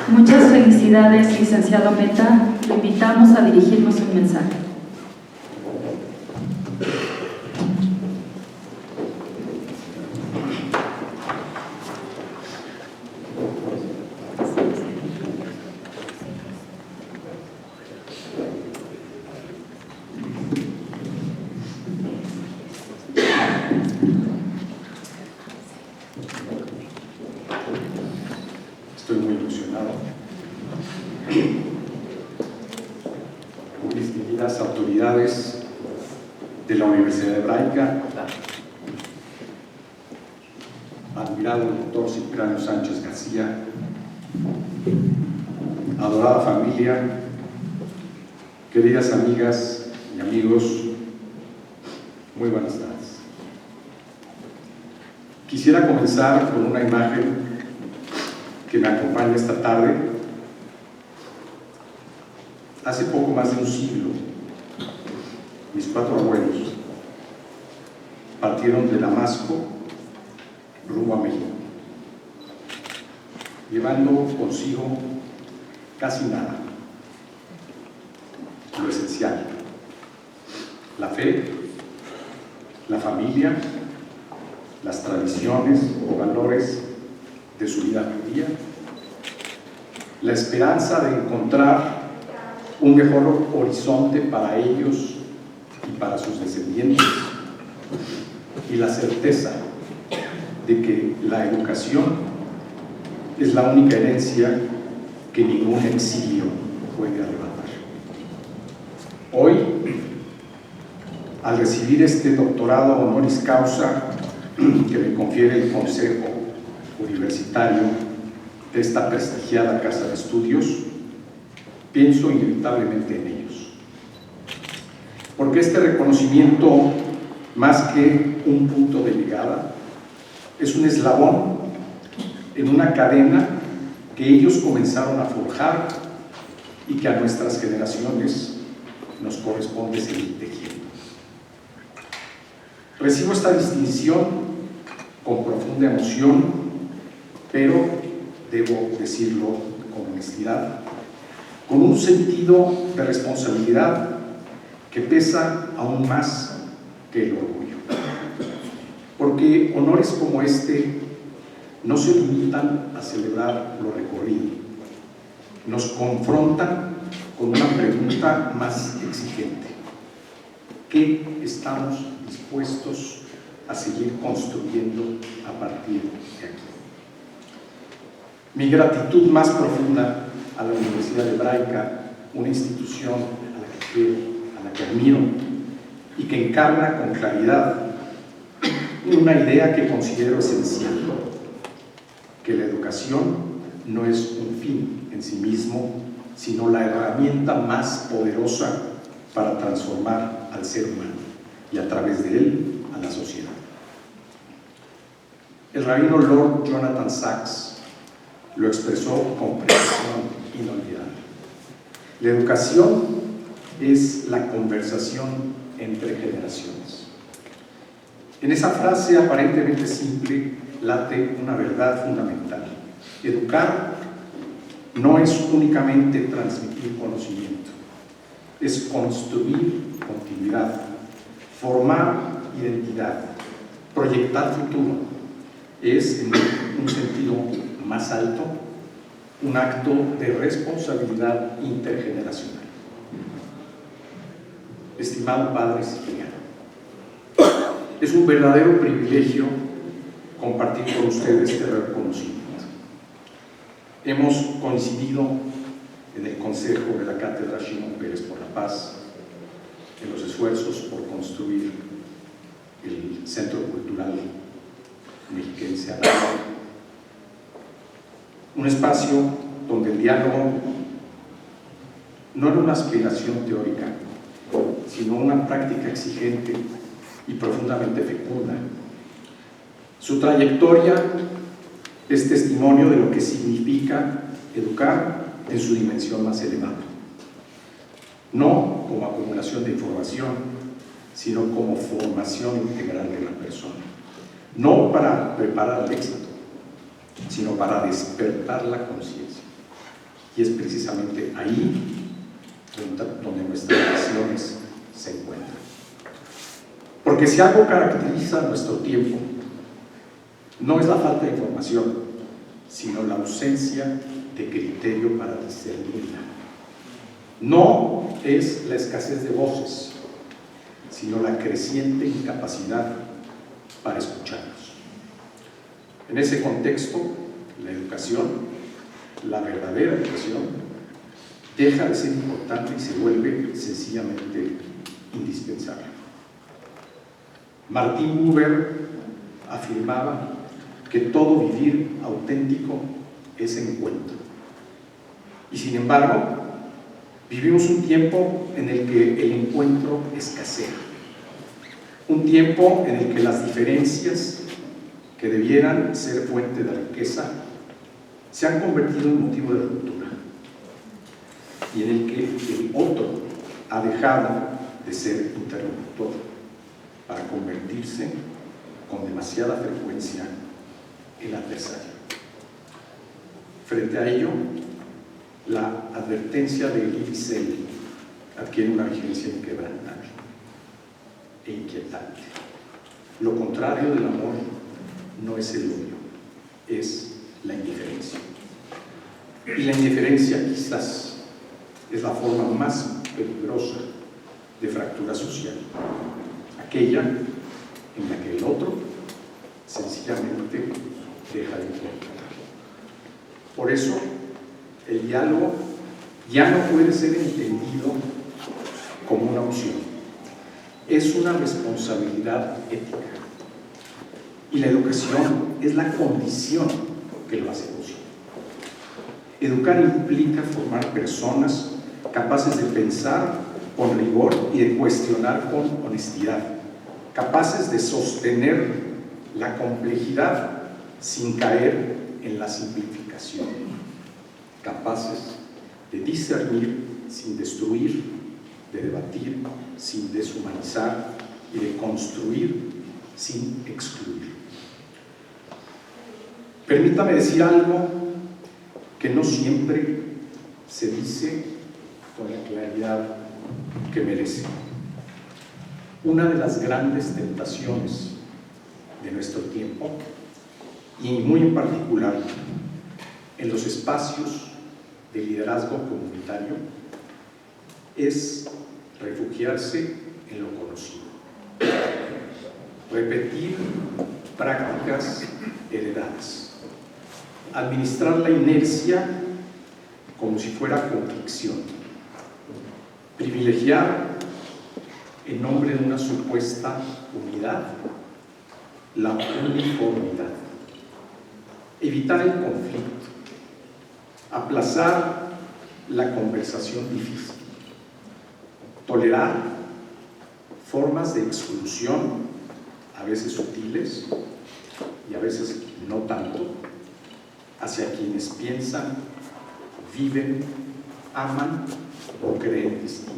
Muchas felicidades, licenciado Meta. Lo invitamos a dirigirnos un mensaje. Estoy muy ilusionado. Mis queridas autoridades de la Universidad Hebraica, admirado doctor Cipriano Sánchez García, adorada familia, queridas amigas y amigos, muy buenas tardes. Quisiera comenzar con una imagen que me acompaña esta tarde. Hace poco más de un siglo, mis 4 abuelos partieron de Damasco rumbo a México, llevando consigo casi nada, lo esencial: la fe, la familia, las tradiciones o valores de su vida judía, la esperanza de encontrar un mejor horizonte para ellos y para sus descendientes, y la certeza de que la educación es la única herencia que ningún exilio puede arrebatar. Hoy, al recibir este doctorado honoris causa que me confiere el Consejo Universitario de esta prestigiada casa de estudios, pienso inevitablemente en ellos. Porque este reconocimiento, más que un punto de llegada, es un eslabón en una cadena que ellos comenzaron a forjar y que a nuestras generaciones nos corresponde seguir tejiendo. Recibo esta distinción con profunda emoción, pero debo decirlo con honestidad, con un sentido de responsabilidad que pesa aún más que el orgullo. Porque honores como este no se limitan a celebrar lo recorrido, nos confrontan con una pregunta más exigente: ¿qué estamos dispuestos a seguir construyendo a partir de aquí? Mi gratitud más profunda a la Universidad Hebraica, una institución a la que quiero, a la que admiro y que encarna con claridad una idea que considero esencial: que la educación no es un fin en sí mismo, sino la herramienta más poderosa para transformar al ser humano y a través de él a la sociedad. El rabino Lord Jonathan Sacks lo expresó con precisión inolvidable: la educación es la conversación entre generaciones. En esa frase aparentemente simple late una verdad fundamental: educar no es únicamente transmitir conocimiento, es construir continuidad, formar identidad, proyectar futuro. Es, en un sentido más alto, un acto de responsabilidad intergeneracional. Estimado padre Cipriano, Es un verdadero privilegio compartir con ustedes este reconocimiento. Hemos coincidido en el Consejo de la Cátedra Shimon Peres por la Paz, en los esfuerzos por construir el Centro Cultural Mexiquense Aragua, un espacio donde el diálogo no era una aspiración teórica, sino una práctica exigente y profundamente fecunda. Su trayectoria es testimonio de lo que significa educar en su dimensión más elevada, no como acumulación de información, sino como formación integral de la persona, no para preparar el éxito, sino para despertar la conciencia. Y es precisamente ahí donde nuestras acciones se encuentran. Porque si algo caracteriza nuestro tiempo, no es la falta de información, sino la ausencia de criterio para discernirla. No es la escasez de voces, sino la creciente incapacidad para escucharnos. En ese contexto, la educación, la verdadera educación, deja de ser importante y se vuelve sencillamente indispensable. Martin Buber afirmaba que todo vivir auténtico es encuentro. Y sin embargo, vivimos un tiempo en el que el encuentro escasea. Un tiempo en el que las diferencias que debieran ser fuente de riqueza se han convertido en motivo de ruptura. Y en el que el otro ha dejado de ser interlocutor para convertirse con demasiada frecuencia en adversario. Frente a ello, la advertencia de Elie Wiesel adquiere una vigencia inquebrantable e inquietante. Lo contrario del amor no es el odio, es la indiferencia. Y la indiferencia quizás es la forma más peligrosa de fractura social, aquella en la que el otro sencillamente deja de importar. Por eso, el diálogo ya no puede ser entendido como una opción, es una responsabilidad ética. Y la educación es la condición que lo hace posible. Educar implica formar personas capaces de pensar con rigor y de cuestionar con honestidad, capaces de sostener la complejidad sin caer en la simplificación, capaces de discernir sin destruir, de debatir sin deshumanizar y de construir sin excluir. Permítame decir algo que no siempre se dice con la claridad que merece. Una de las grandes tentaciones de nuestro tiempo, y muy en particular en los espacios de liderazgo comunitario, es refugiarse en lo conocido, repetir prácticas heredadas, administrar la inercia como si fuera convicción, privilegiar en nombre de una supuesta unidad la uniformidad, evitar el conflicto, aplazar la conversación difícil, tolerar formas de exclusión, a veces sutiles y a veces no tanto, hacia quienes piensan, viven, aman o creen distinto.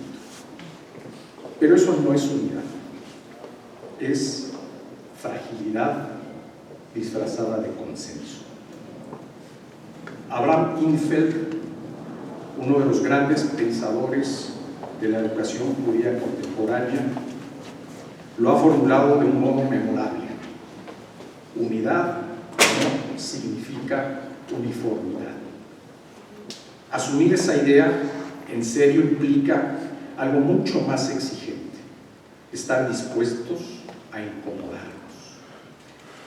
Pero eso no es unidad, es fragilidad disfrazada de consenso. Abraham Infeld, uno de los grandes pensadores de la educación judía contemporánea, lo ha formulado de un modo memorable. Unidad no significa uniformidad. Asumir esa idea en serio implica algo mucho más exigente: estar dispuestos a incomodar.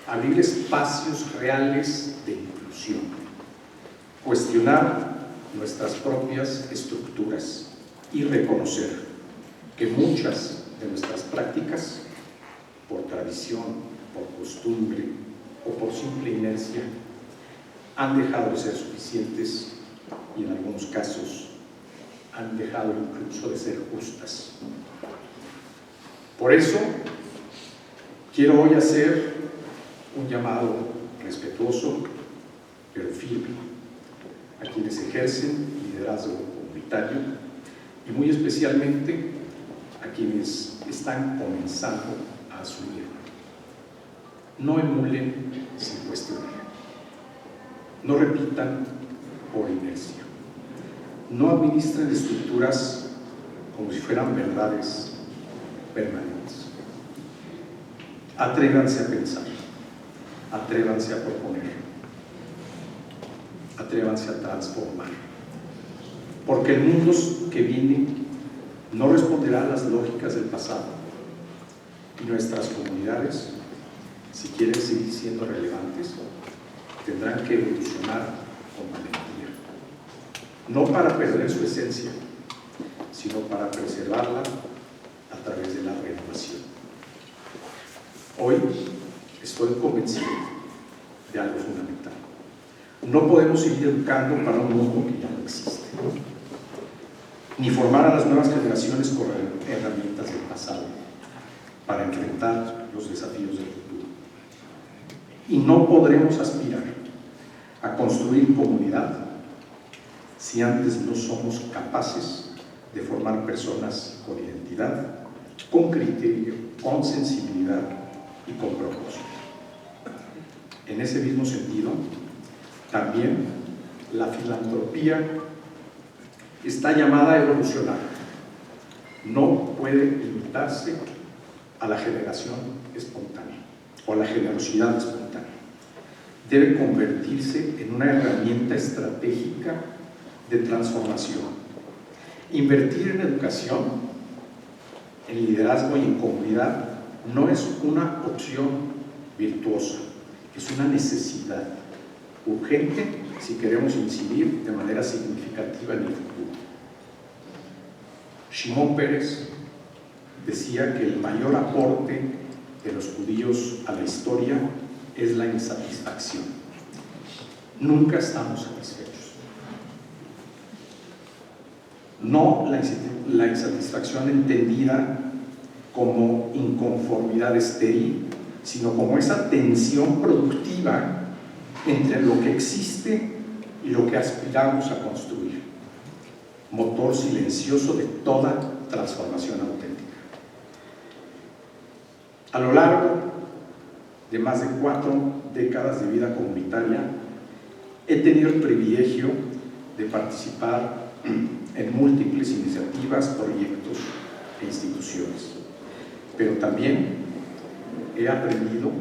abrir espacios reales de inclusión, cuestionar nuestras propias estructuras y reconocer que muchas de nuestras prácticas, por tradición, por costumbre o por simple inercia, han dejado de ser suficientes y en algunos casos han dejado incluso de ser justas. Por eso, quiero hoy hacer un llamado respetuoso, pero firme, a quienes ejercen liderazgo comunitario y muy especialmente a quienes están comenzando a asumirlo. No emulen sin cuestionar, no repitan por inercia, no administren estructuras como si fueran verdades permanentes. Atrévanse a pensar, atrévanse a proponer, atrévanse a transformar, porque el mundo que viene no responderá a las lógicas del pasado y nuestras comunidades, si quieren seguir siendo relevantes, tendrán que evolucionar con valentía, no para perder su esencia, sino para preservarla a través de la renovación. Hoy estoy convencido de algo fundamental. No podemos seguir educando para un mundo que ya no existe, ni formar a las nuevas generaciones con herramientas del pasado para enfrentar los desafíos del futuro. Y no podremos aspirar a construir comunidad si antes no somos capaces de formar personas con identidad, con criterio, con sensibilidad y con propósito. En ese mismo sentido, también la filantropía está llamada a evolucionar. No puede limitarse a la generación espontánea o a la generosidad espontánea. Debe convertirse en una herramienta estratégica de transformación. Invertir en educación, en liderazgo y en comunidad no es una opción virtuosa, es una necesidad urgente si queremos incidir de manera significativa en el futuro. Shimon Peres decía que el mayor aporte de los judíos a la historia es la insatisfacción. Nunca estamos satisfechos. No la insatisfacción entendida como inconformidad estéril, sino como esa tensión productiva entre lo que existe y lo que aspiramos a construir, motor silencioso de toda transformación auténtica. A lo largo de más de 4 décadas de vida comunitaria, he tenido el privilegio de participar en múltiples iniciativas, proyectos e instituciones, pero también he aprendido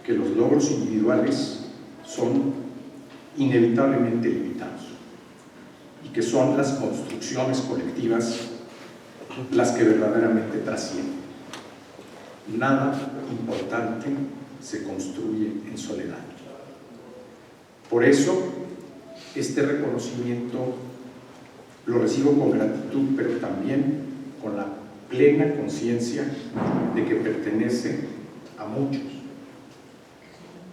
que los logros individuales son inevitablemente limitados y que son las construcciones colectivas las que verdaderamente trascienden. Nada importante se construye en soledad. Por eso, este reconocimiento lo recibo con gratitud, pero también con la plena conciencia de que pertenece a muchos.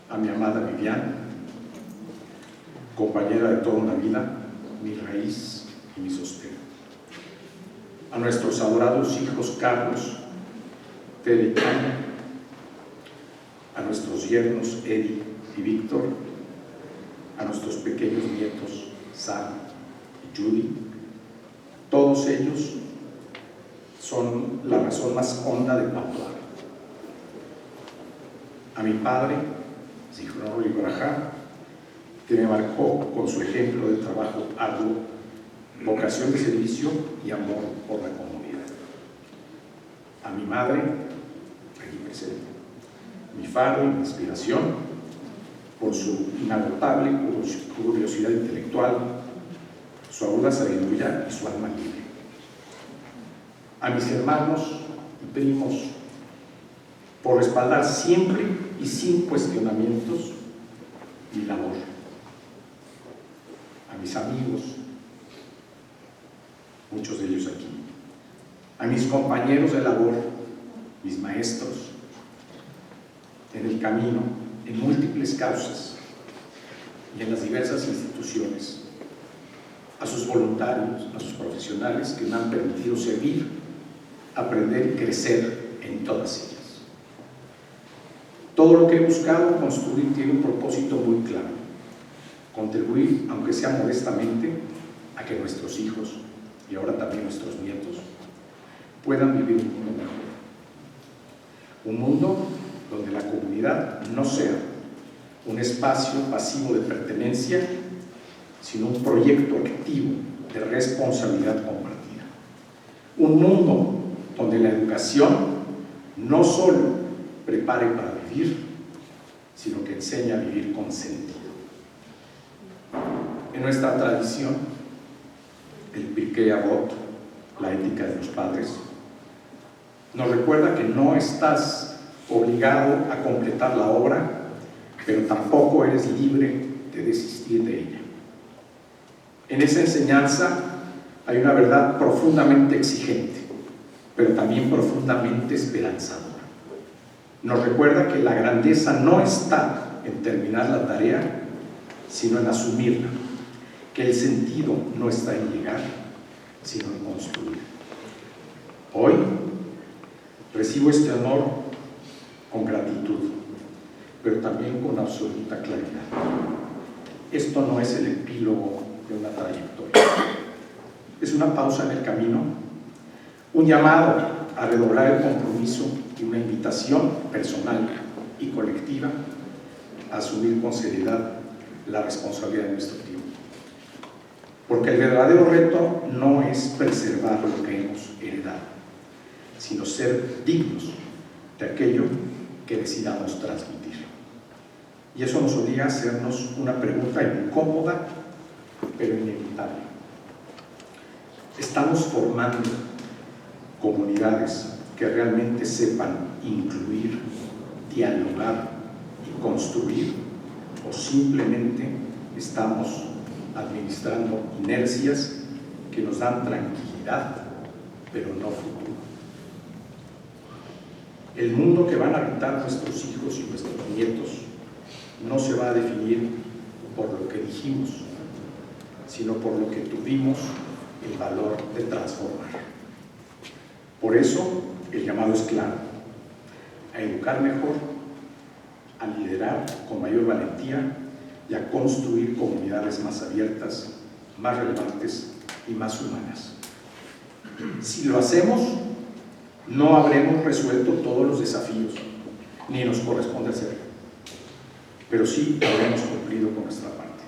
A mi amada Viviana, compañera de toda una vida, mi raíz y mi sostén. A nuestros adorados hijos Carlos, Tere y Tania, a nuestros yernos Eddie y Víctor, a nuestros pequeños nietos Sam y Judy. Todos ellos son la razón más honda de Pamplona. A mi padre, Zichrono Libraja, que me marcó con su ejemplo de trabajo arduo, vocación de servicio y amor por la comunidad. A mi madre, aquí presente, mi faro y mi inspiración, por su inagotable curiosidad intelectual, su aguda sabiduría y su alma libre. A mis hermanos y primos, por respaldar siempre y sin cuestionamientos mi labor. A mis amigos, muchos de ellos aquí, a mis compañeros de labor, mis maestros, en el camino, en múltiples causas y en las diversas instituciones, a sus voluntarios, a sus profesionales que me han permitido servir, aprender y crecer en todas ellas. Todo lo que he buscado construir tiene un propósito muy claro: contribuir, aunque sea modestamente, a que nuestros hijos y ahora también nuestros nietos puedan vivir un mundo mejor. Un mundo donde la comunidad no sea un espacio pasivo de pertenencia, sino un proyecto activo de responsabilidad compartida. Un mundo donde la educación no solo prepare para vivir, sino que enseña a vivir con sentido. En nuestra tradición, el Pirkei Avot, la ética de los padres, nos recuerda que no estás obligado a completar la obra, pero tampoco eres libre de desistir de ella. En esa enseñanza hay una verdad profundamente exigente, pero también profundamente esperanzadora. Nos recuerda que la grandeza no está en terminar la tarea, sino en asumirla, que el sentido no está en llegar, sino en construir. Hoy recibo este honor con gratitud, pero también con absoluta claridad. Esto no es el epílogo de una trayectoria, es una pausa en el camino, un llamado a redoblar el compromiso y una invitación personal y colectiva a asumir con seriedad la responsabilidad de nuestro tiempo. Porque el verdadero reto no es preservar lo que hemos heredado, sino ser dignos de aquello que decidamos transmitir. Y eso nos obliga a hacernos una pregunta incómoda, pero inevitable. ¿Estamos formando comunidades que realmente sepan incluir, dialogar y construir, o simplemente estamos administrando inercias que nos dan tranquilidad, pero no futuro? El mundo que van a habitar nuestros hijos y nuestros nietos no se va a definir por lo que dijimos, sino por lo que tuvimos el valor de transformar. Por eso el llamado es claro: a educar mejor, a liderar con mayor valentía y a construir comunidades más abiertas, más relevantes y más humanas. Si lo hacemos, no habremos resuelto todos los desafíos, ni nos corresponde hacerlo, pero sí habremos cumplido con nuestra parte.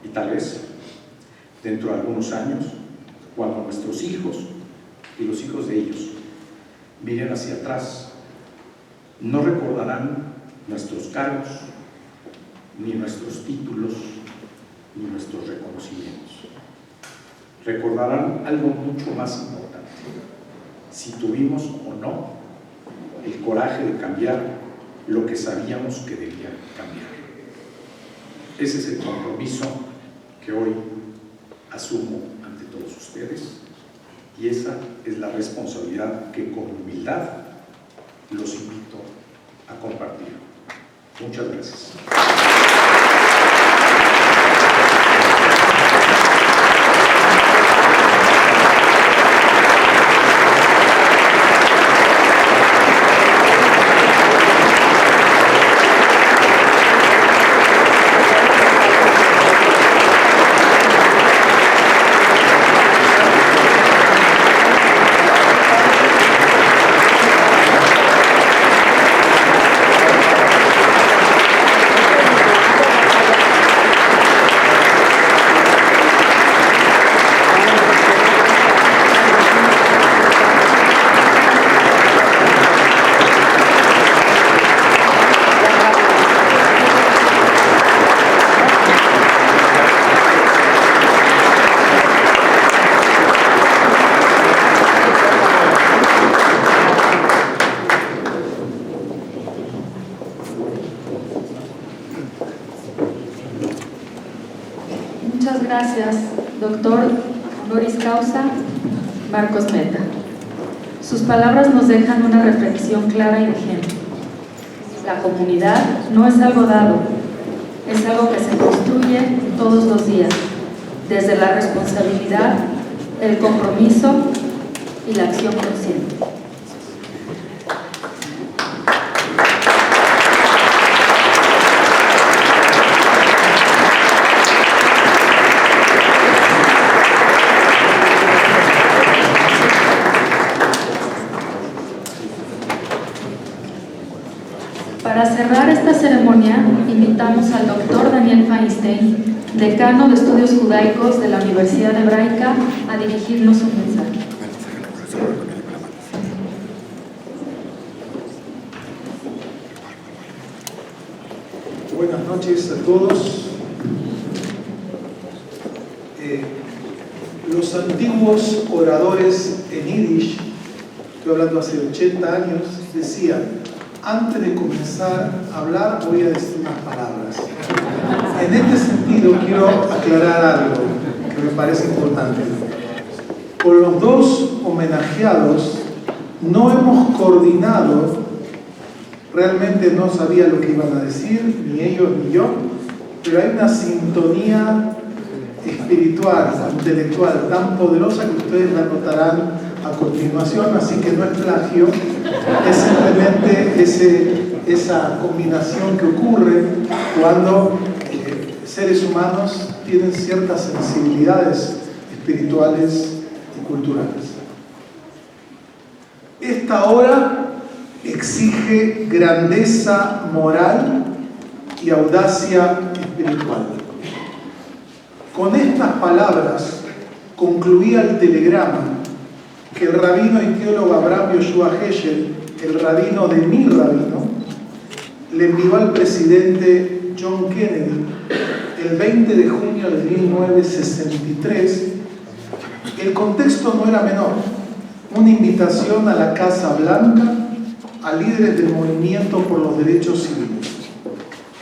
Y tal vez, dentro de algunos años, cuando nuestros hijos y los hijos de ellos miren hacia atrás, no recordarán nuestros cargos, ni nuestros títulos, ni nuestros reconocimientos. Recordarán algo mucho más importante: si tuvimos o no el coraje de cambiar lo que sabíamos que debía cambiar. Ese es el compromiso que hoy asumo ante todos ustedes, y esa es la responsabilidad que con humildad los invito a compartir. Muchas gracias. gracias, doctor honoris causa Marcos Meta. Sus palabras nos dejan una reflexión clara y vigente. La comunidad no es algo dado, es algo que se construye todos los días, desde la responsabilidad, el compromiso y la acción consciente. Para cerrar esta ceremonia, invitamos al doctor Daniel Feinstein, decano de Estudios Judaicos de la Universidad Hebraica, a dirigirnos un mensaje. Buenas noches a todos. Los antiguos oradores en Yiddish, estoy hablando hace 80 años, decían: antes de comenzar a hablar voy a decir unas palabras. En este sentido quiero aclarar algo que me parece importante. Con los dos homenajeados no hemos coordinado, realmente no sabía lo que iban a decir, ni ellos ni yo, pero hay una sintonía espiritual, intelectual tan poderosa que ustedes la notarán a continuación, así que no es plagio, es simplemente esa combinación que ocurre cuando seres humanos tienen ciertas sensibilidades espirituales y culturales. Esta hora exige grandeza moral y audacia espiritual. Con estas palabras concluía el telegrama que el rabino y teólogo Abraham Yoshua Heschel, el rabino de mi rabino, le envió al presidente John Kennedy el 20 de junio de 1963. El contexto no era menor: una invitación a la Casa Blanca a líderes del movimiento por los derechos civiles.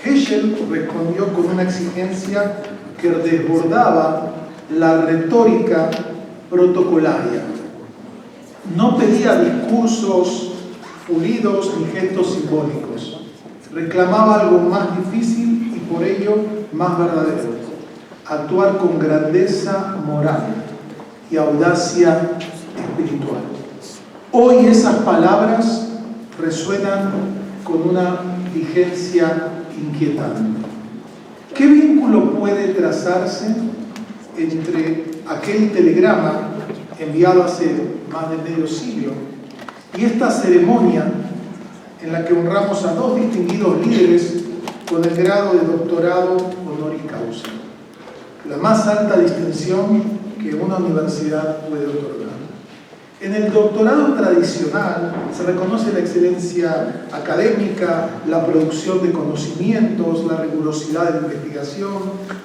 Heschel respondió con una exigencia que desbordaba la retórica protocolaria. No pedía discursos pulidos ni gestos simbólicos. Reclamaba algo más difícil y por ello más verdadero: actuar con grandeza moral y audacia espiritual. Hoy esas palabras resuenan con una vigencia inquietante. ¿Qué vínculo puede trazarse entre aquel telegrama enviado hace más de medio siglo y esta ceremonia en la que honramos a dos distinguidos líderes con el grado de doctorado honoris causa, la más alta distinción que una universidad puede otorgar? En el doctorado tradicional se reconoce la excelencia académica, la producción de conocimientos, la rigurosidad de la investigación,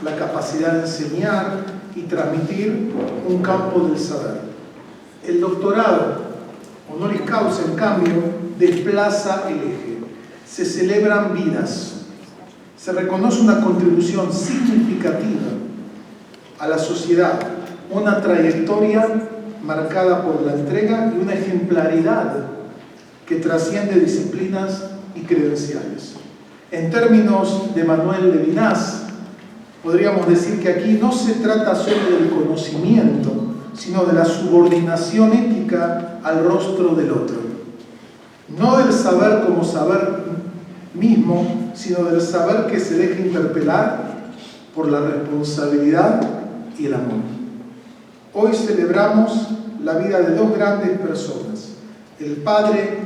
la capacidad de enseñar y transmitir un campo del saber. El doctorado honoris causa, en cambio, desplaza el eje. Se celebran vidas. Se reconoce una contribución significativa a la sociedad, una trayectoria marcada por la entrega y una ejemplaridad que trasciende disciplinas y credenciales. En términos de Manuel Levinas, podríamos decir que aquí no se trata solo del conocimiento, sino de la subordinación ética al rostro del otro. No del saber como saber mismo, sino del saber que se deja interpelar por la responsabilidad y el amor. Hoy celebramos la vida de dos grandes personas: el padre,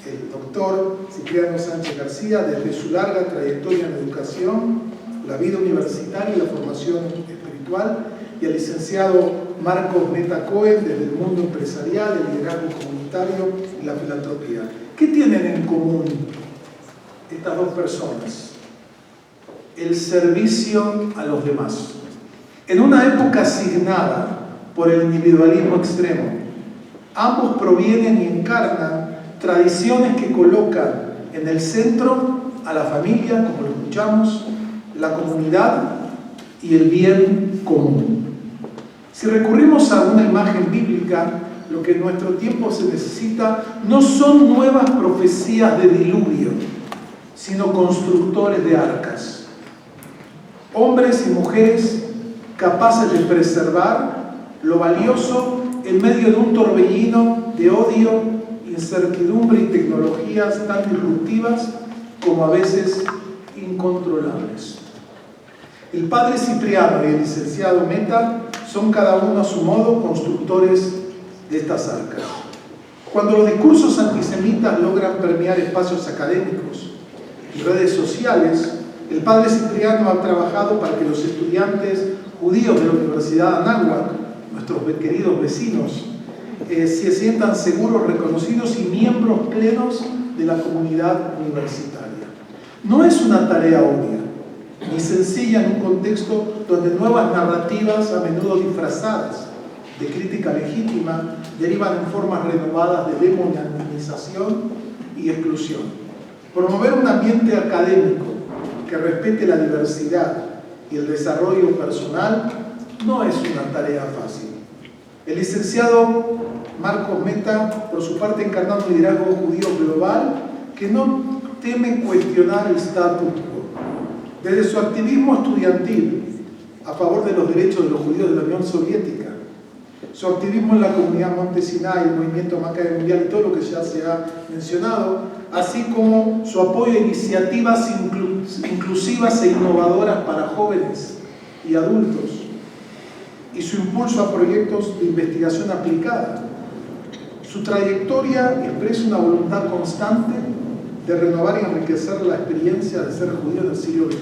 el doctor Cipriano Sánchez García, desde su larga trayectoria en educación, la vida universitaria y la formación espiritual, y el licenciado Marcos Meta Cohen, desde el mundo empresarial, el liderazgo comunitario y la filantropía. ¿Qué tienen en común estas dos personas? El servicio a los demás. En una época asignada por el individualismo extremo, ambos provienen y encarnan tradiciones que colocan en el centro a la familia, como lo escuchamos, la comunidad y el bien común. Si recurrimos a una imagen bíblica, lo que en nuestro tiempo se necesita no son nuevas profecías de diluvio, sino constructores de arcas. Hombres y mujeres capaces de preservar lo valioso en medio de un torbellino de odio, incertidumbre y tecnologías tan disruptivas como a veces incontrolables. El padre Cipriano y el licenciado Meta son cada uno a su modo constructores de estas arcas. Cuando los discursos antisemitas logran permear espacios académicos y redes sociales, el padre Cipriano ha trabajado para que los estudiantes judíos de la Universidad Anáhuac, nuestros queridos vecinos, se sientan seguros, reconocidos y miembros plenos de la comunidad universitaria. No es una tarea obvia ni sencilla en un contexto donde nuevas narrativas, a menudo disfrazadas de crítica legítima, derivan en formas renovadas de demonización y exclusión. Promover un ambiente académico que respete la diversidad y el desarrollo personal no es una tarea fácil. El licenciado Marcos Meta, por su parte, encarnando un liderazgo judío global que no teme cuestionar el status quo. Desde su activismo estudiantil a favor de los derechos de los judíos de la Unión Soviética, su activismo en la comunidad Montesinay, el movimiento Maccabi Mundial y todo lo que ya se ha mencionado, así como su apoyo a iniciativas inclusivas e innovadoras para jóvenes y adultos, y su impulso a proyectos de investigación aplicada. Su trayectoria expresa una voluntad constante de renovar y enriquecer la experiencia de ser judío del siglo XXI.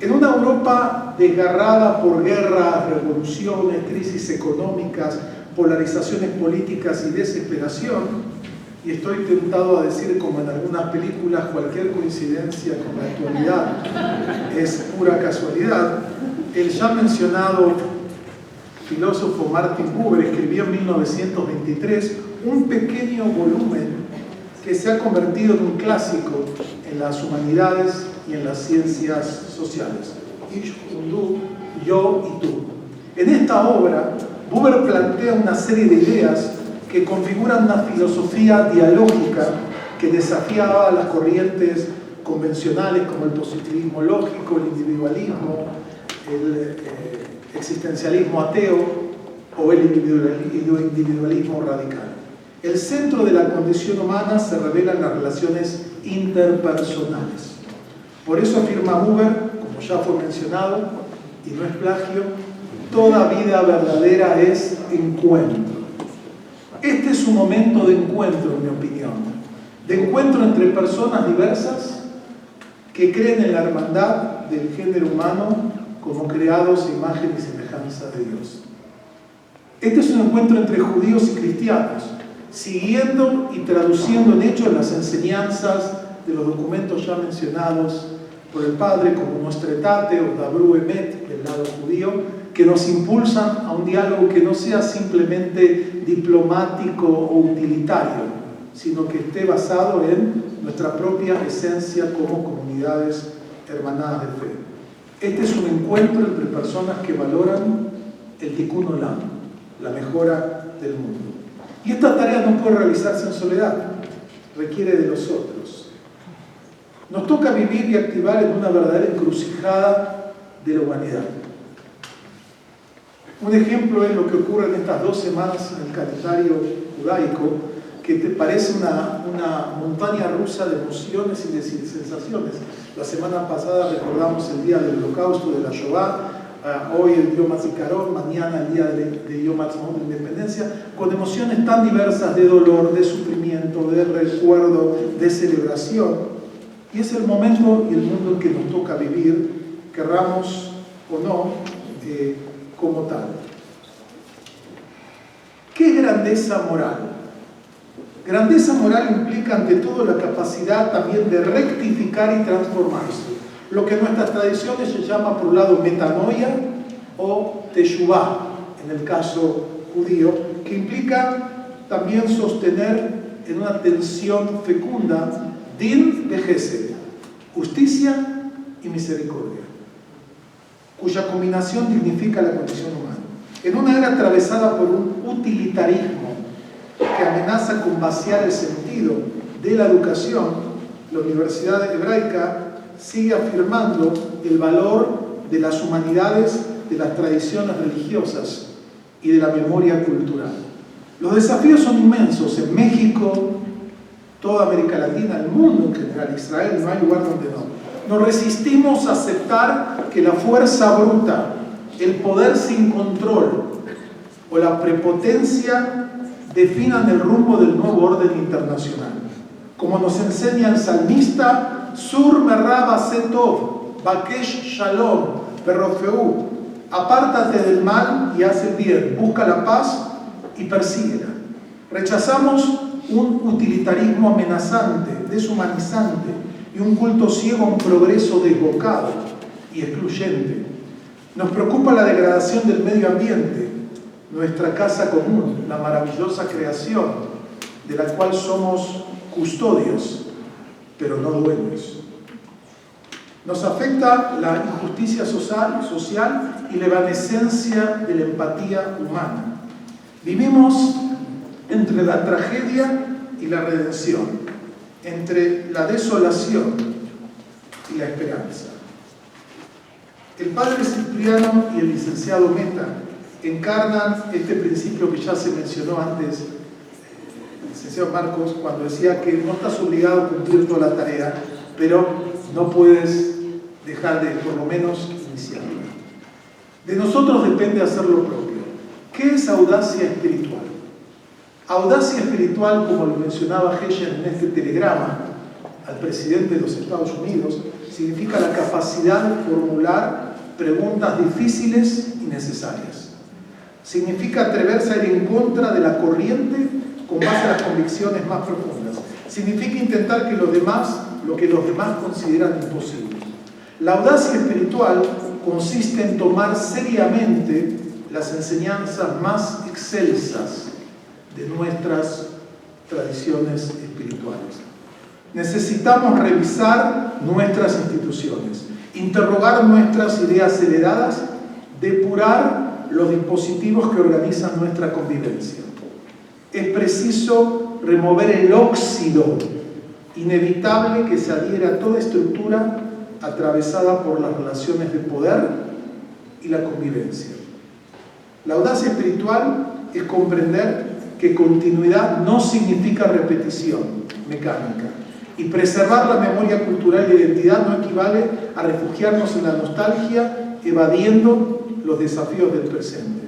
En una Europa desgarrada por guerras, revoluciones, crisis económicas, polarizaciones políticas y desesperación, y estoy tentado a decir, como en algunas películas, cualquier coincidencia con la actualidad es pura casualidad, el ya mencionado filósofo Martin Buber escribió en 1923 un pequeño volumen que se ha convertido en un clásico en las humanidades y en las ciencias sociales. Ich und du, yo y tú. En esta obra, Buber plantea una serie de ideas que configuran una filosofía dialógica que desafiaba las corrientes convencionales como el positivismo lógico, el individualismo, el existencialismo ateo o el individualismo radical. El centro de la condición humana se revela en las relaciones interpersonales. Por eso afirma Buber, como ya fue mencionado, y no es plagio, toda vida verdadera es encuentro. Este es un momento de encuentro, en mi opinión, de encuentro entre personas diversas que creen en la hermandad del género humano como creados a imagen y semejanza de Dios. Este es un encuentro entre judíos y cristianos, siguiendo y traduciendo en hechos las enseñanzas de los documentos ya mencionados por el Padre, como Nostra Aetate o Dabru Emet, del lado judío, que nos impulsan a un diálogo que no sea simplemente diplomático o utilitario, sino que esté basado en nuestra propia esencia como comunidades hermanadas de fe. Este es un encuentro entre personas que valoran el tikkun olam, la mejora del mundo. Y esta tarea no puede realizarse en soledad, requiere de los otros. Nos toca vivir y activar en una verdadera encrucijada de la humanidad. Un ejemplo es lo que ocurre en estas 2 semanas en el calendario judaico, que te parece una montaña rusa de emociones y de sensaciones. La semana pasada recordamos el día del Holocausto, de la Shoah, hoy el Yom HaZikaron, mañana el día de Yom Ha'atzmaut de Independencia, con emociones tan diversas de dolor, de sufrimiento, de recuerdo, de celebración. Y es el momento y el mundo que nos toca vivir, querramos o no, como tal. ¿Qué es grandeza moral? Grandeza moral implica ante todo la capacidad también de rectificar y transformarse. Lo que en nuestras tradiciones se llama por un lado metanoia o teshuvah, en el caso judío, que implica también sostener en una tensión fecunda din vejese, justicia y misericordia. cuya combinación dignifica la condición humana. En una era atravesada por un utilitarismo que amenaza con vaciar el sentido de la educación, la Universidad Hebraica sigue afirmando el valor de las humanidades, de las tradiciones religiosas y de la memoria cultural. Los desafíos son inmensos. En México, toda América Latina, el mundo en general, Israel, no hay lugar donde no. Nos resistimos a aceptar que la fuerza bruta, el poder sin control o la prepotencia definan el rumbo del nuevo orden internacional. Como nos enseña el salmista, Sur merraba setov, bakesh shalom, perrofeu, apártate del mal y haz el bien, busca la paz y persíguela. Rechazamos un utilitarismo amenazante, deshumanizante y un culto ciego a un progreso desbocado y excluyente. Nos preocupa la degradación del medio ambiente, nuestra casa común, la maravillosa creación de la cual somos custodios, pero no dueños. Nos afecta la injusticia social y la evanescencia de la empatía humana. Vivimos entre la tragedia y la redención, entre la desolación y la esperanza. El padre Cipriano y el licenciado Meta encarnan este principio que ya se mencionó antes, el licenciado Marcos, cuando decía que no estás obligado a cumplir toda la tarea, pero no puedes dejar de, por lo menos, iniciarla. De nosotros depende hacer lo propio. ¿Qué es audacia espiritual? Audacia espiritual, como lo mencionaba Heschel en este telegrama al presidente de los Estados Unidos, significa la capacidad de formular preguntas difíciles y necesarias. Significa atreverse a ir en contra de la corriente con base a las convicciones más profundas. Significa intentar que lo que los demás consideran imposible. La audacia espiritual consiste en tomar seriamente las enseñanzas más excelsas de nuestras tradiciones espirituales. Necesitamos revisar nuestras instituciones, interrogar nuestras ideas heredadas, depurar los dispositivos que organizan nuestra convivencia. Es preciso remover el óxido inevitable que se adhiere a toda estructura atravesada por las relaciones de poder y la convivencia. La audacia espiritual es comprender que continuidad no significa repetición mecánica, y preservar la memoria cultural y la identidad no equivale a refugiarnos en la nostalgia, evadiendo los desafíos del presente.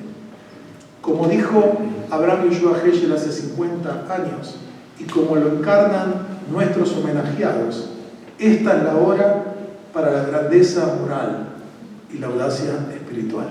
Como dijo Abraham Yoshua Heschel hace 50 años, y como lo encarnan nuestros homenajeados, esta es la hora para la grandeza moral y la audacia espiritual.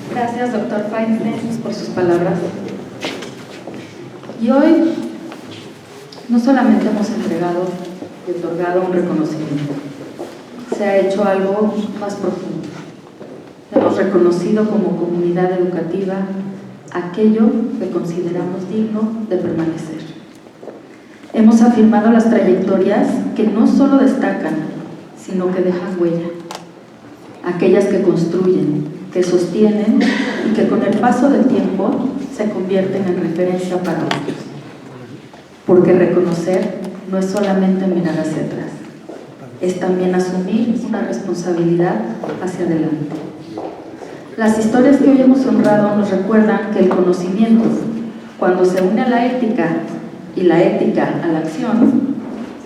Gracias, doctor Feinstein, por sus palabras. Y hoy no solamente hemos entregado y otorgado un reconocimiento, se ha hecho algo más profundo. Hemos reconocido como comunidad educativa aquello que consideramos digno de permanecer. Hemos afirmado las trayectorias que no solo destacan, sino que dejan huella. Aquellas que construyen, que sostienen y que con el paso del tiempo se convierten en referencia para otros. Porque reconocer no es solamente mirar hacia atrás, es también asumir una responsabilidad hacia adelante. Las historias que hoy hemos honrado nos recuerdan que el conocimiento, cuando se une a la ética y la ética a la acción,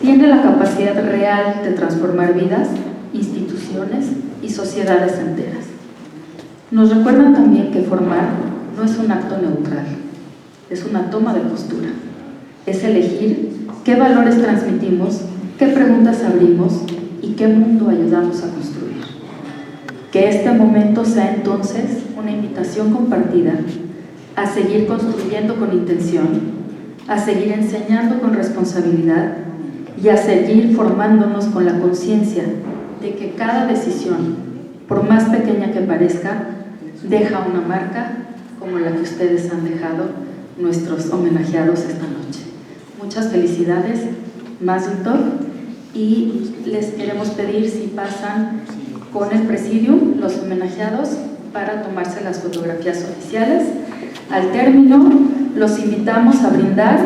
tiene la capacidad real de transformar vidas, instituciones y sociedades enteras. Nos recuerdan también que formar no es un acto neutral, es una toma de postura. Es elegir qué valores transmitimos, qué preguntas abrimos y qué mundo ayudamos a construir. Que este momento sea entonces una invitación compartida a seguir construyendo con intención, a seguir enseñando con responsabilidad y a seguir formándonos con la conciencia de que cada decisión, por más pequeña que parezca, deja una marca como la que ustedes han dejado, nuestros homenajeados esta noche. Muchas felicidades, Mazel Tov, y les queremos pedir si pasan con el presidium, los homenajeados, para tomarse las fotografías oficiales. Al término, los invitamos a brindar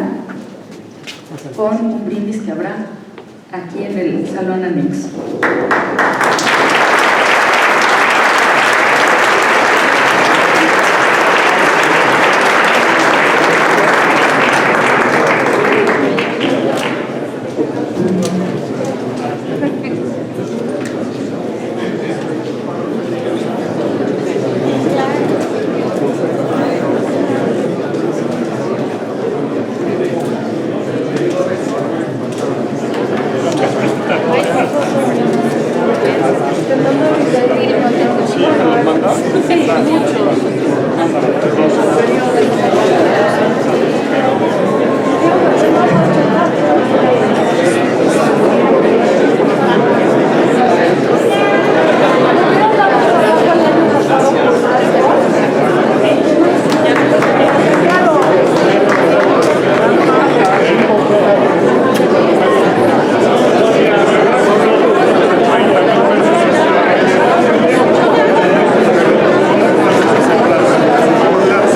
con un brindis que habrá aquí en el salón anexo.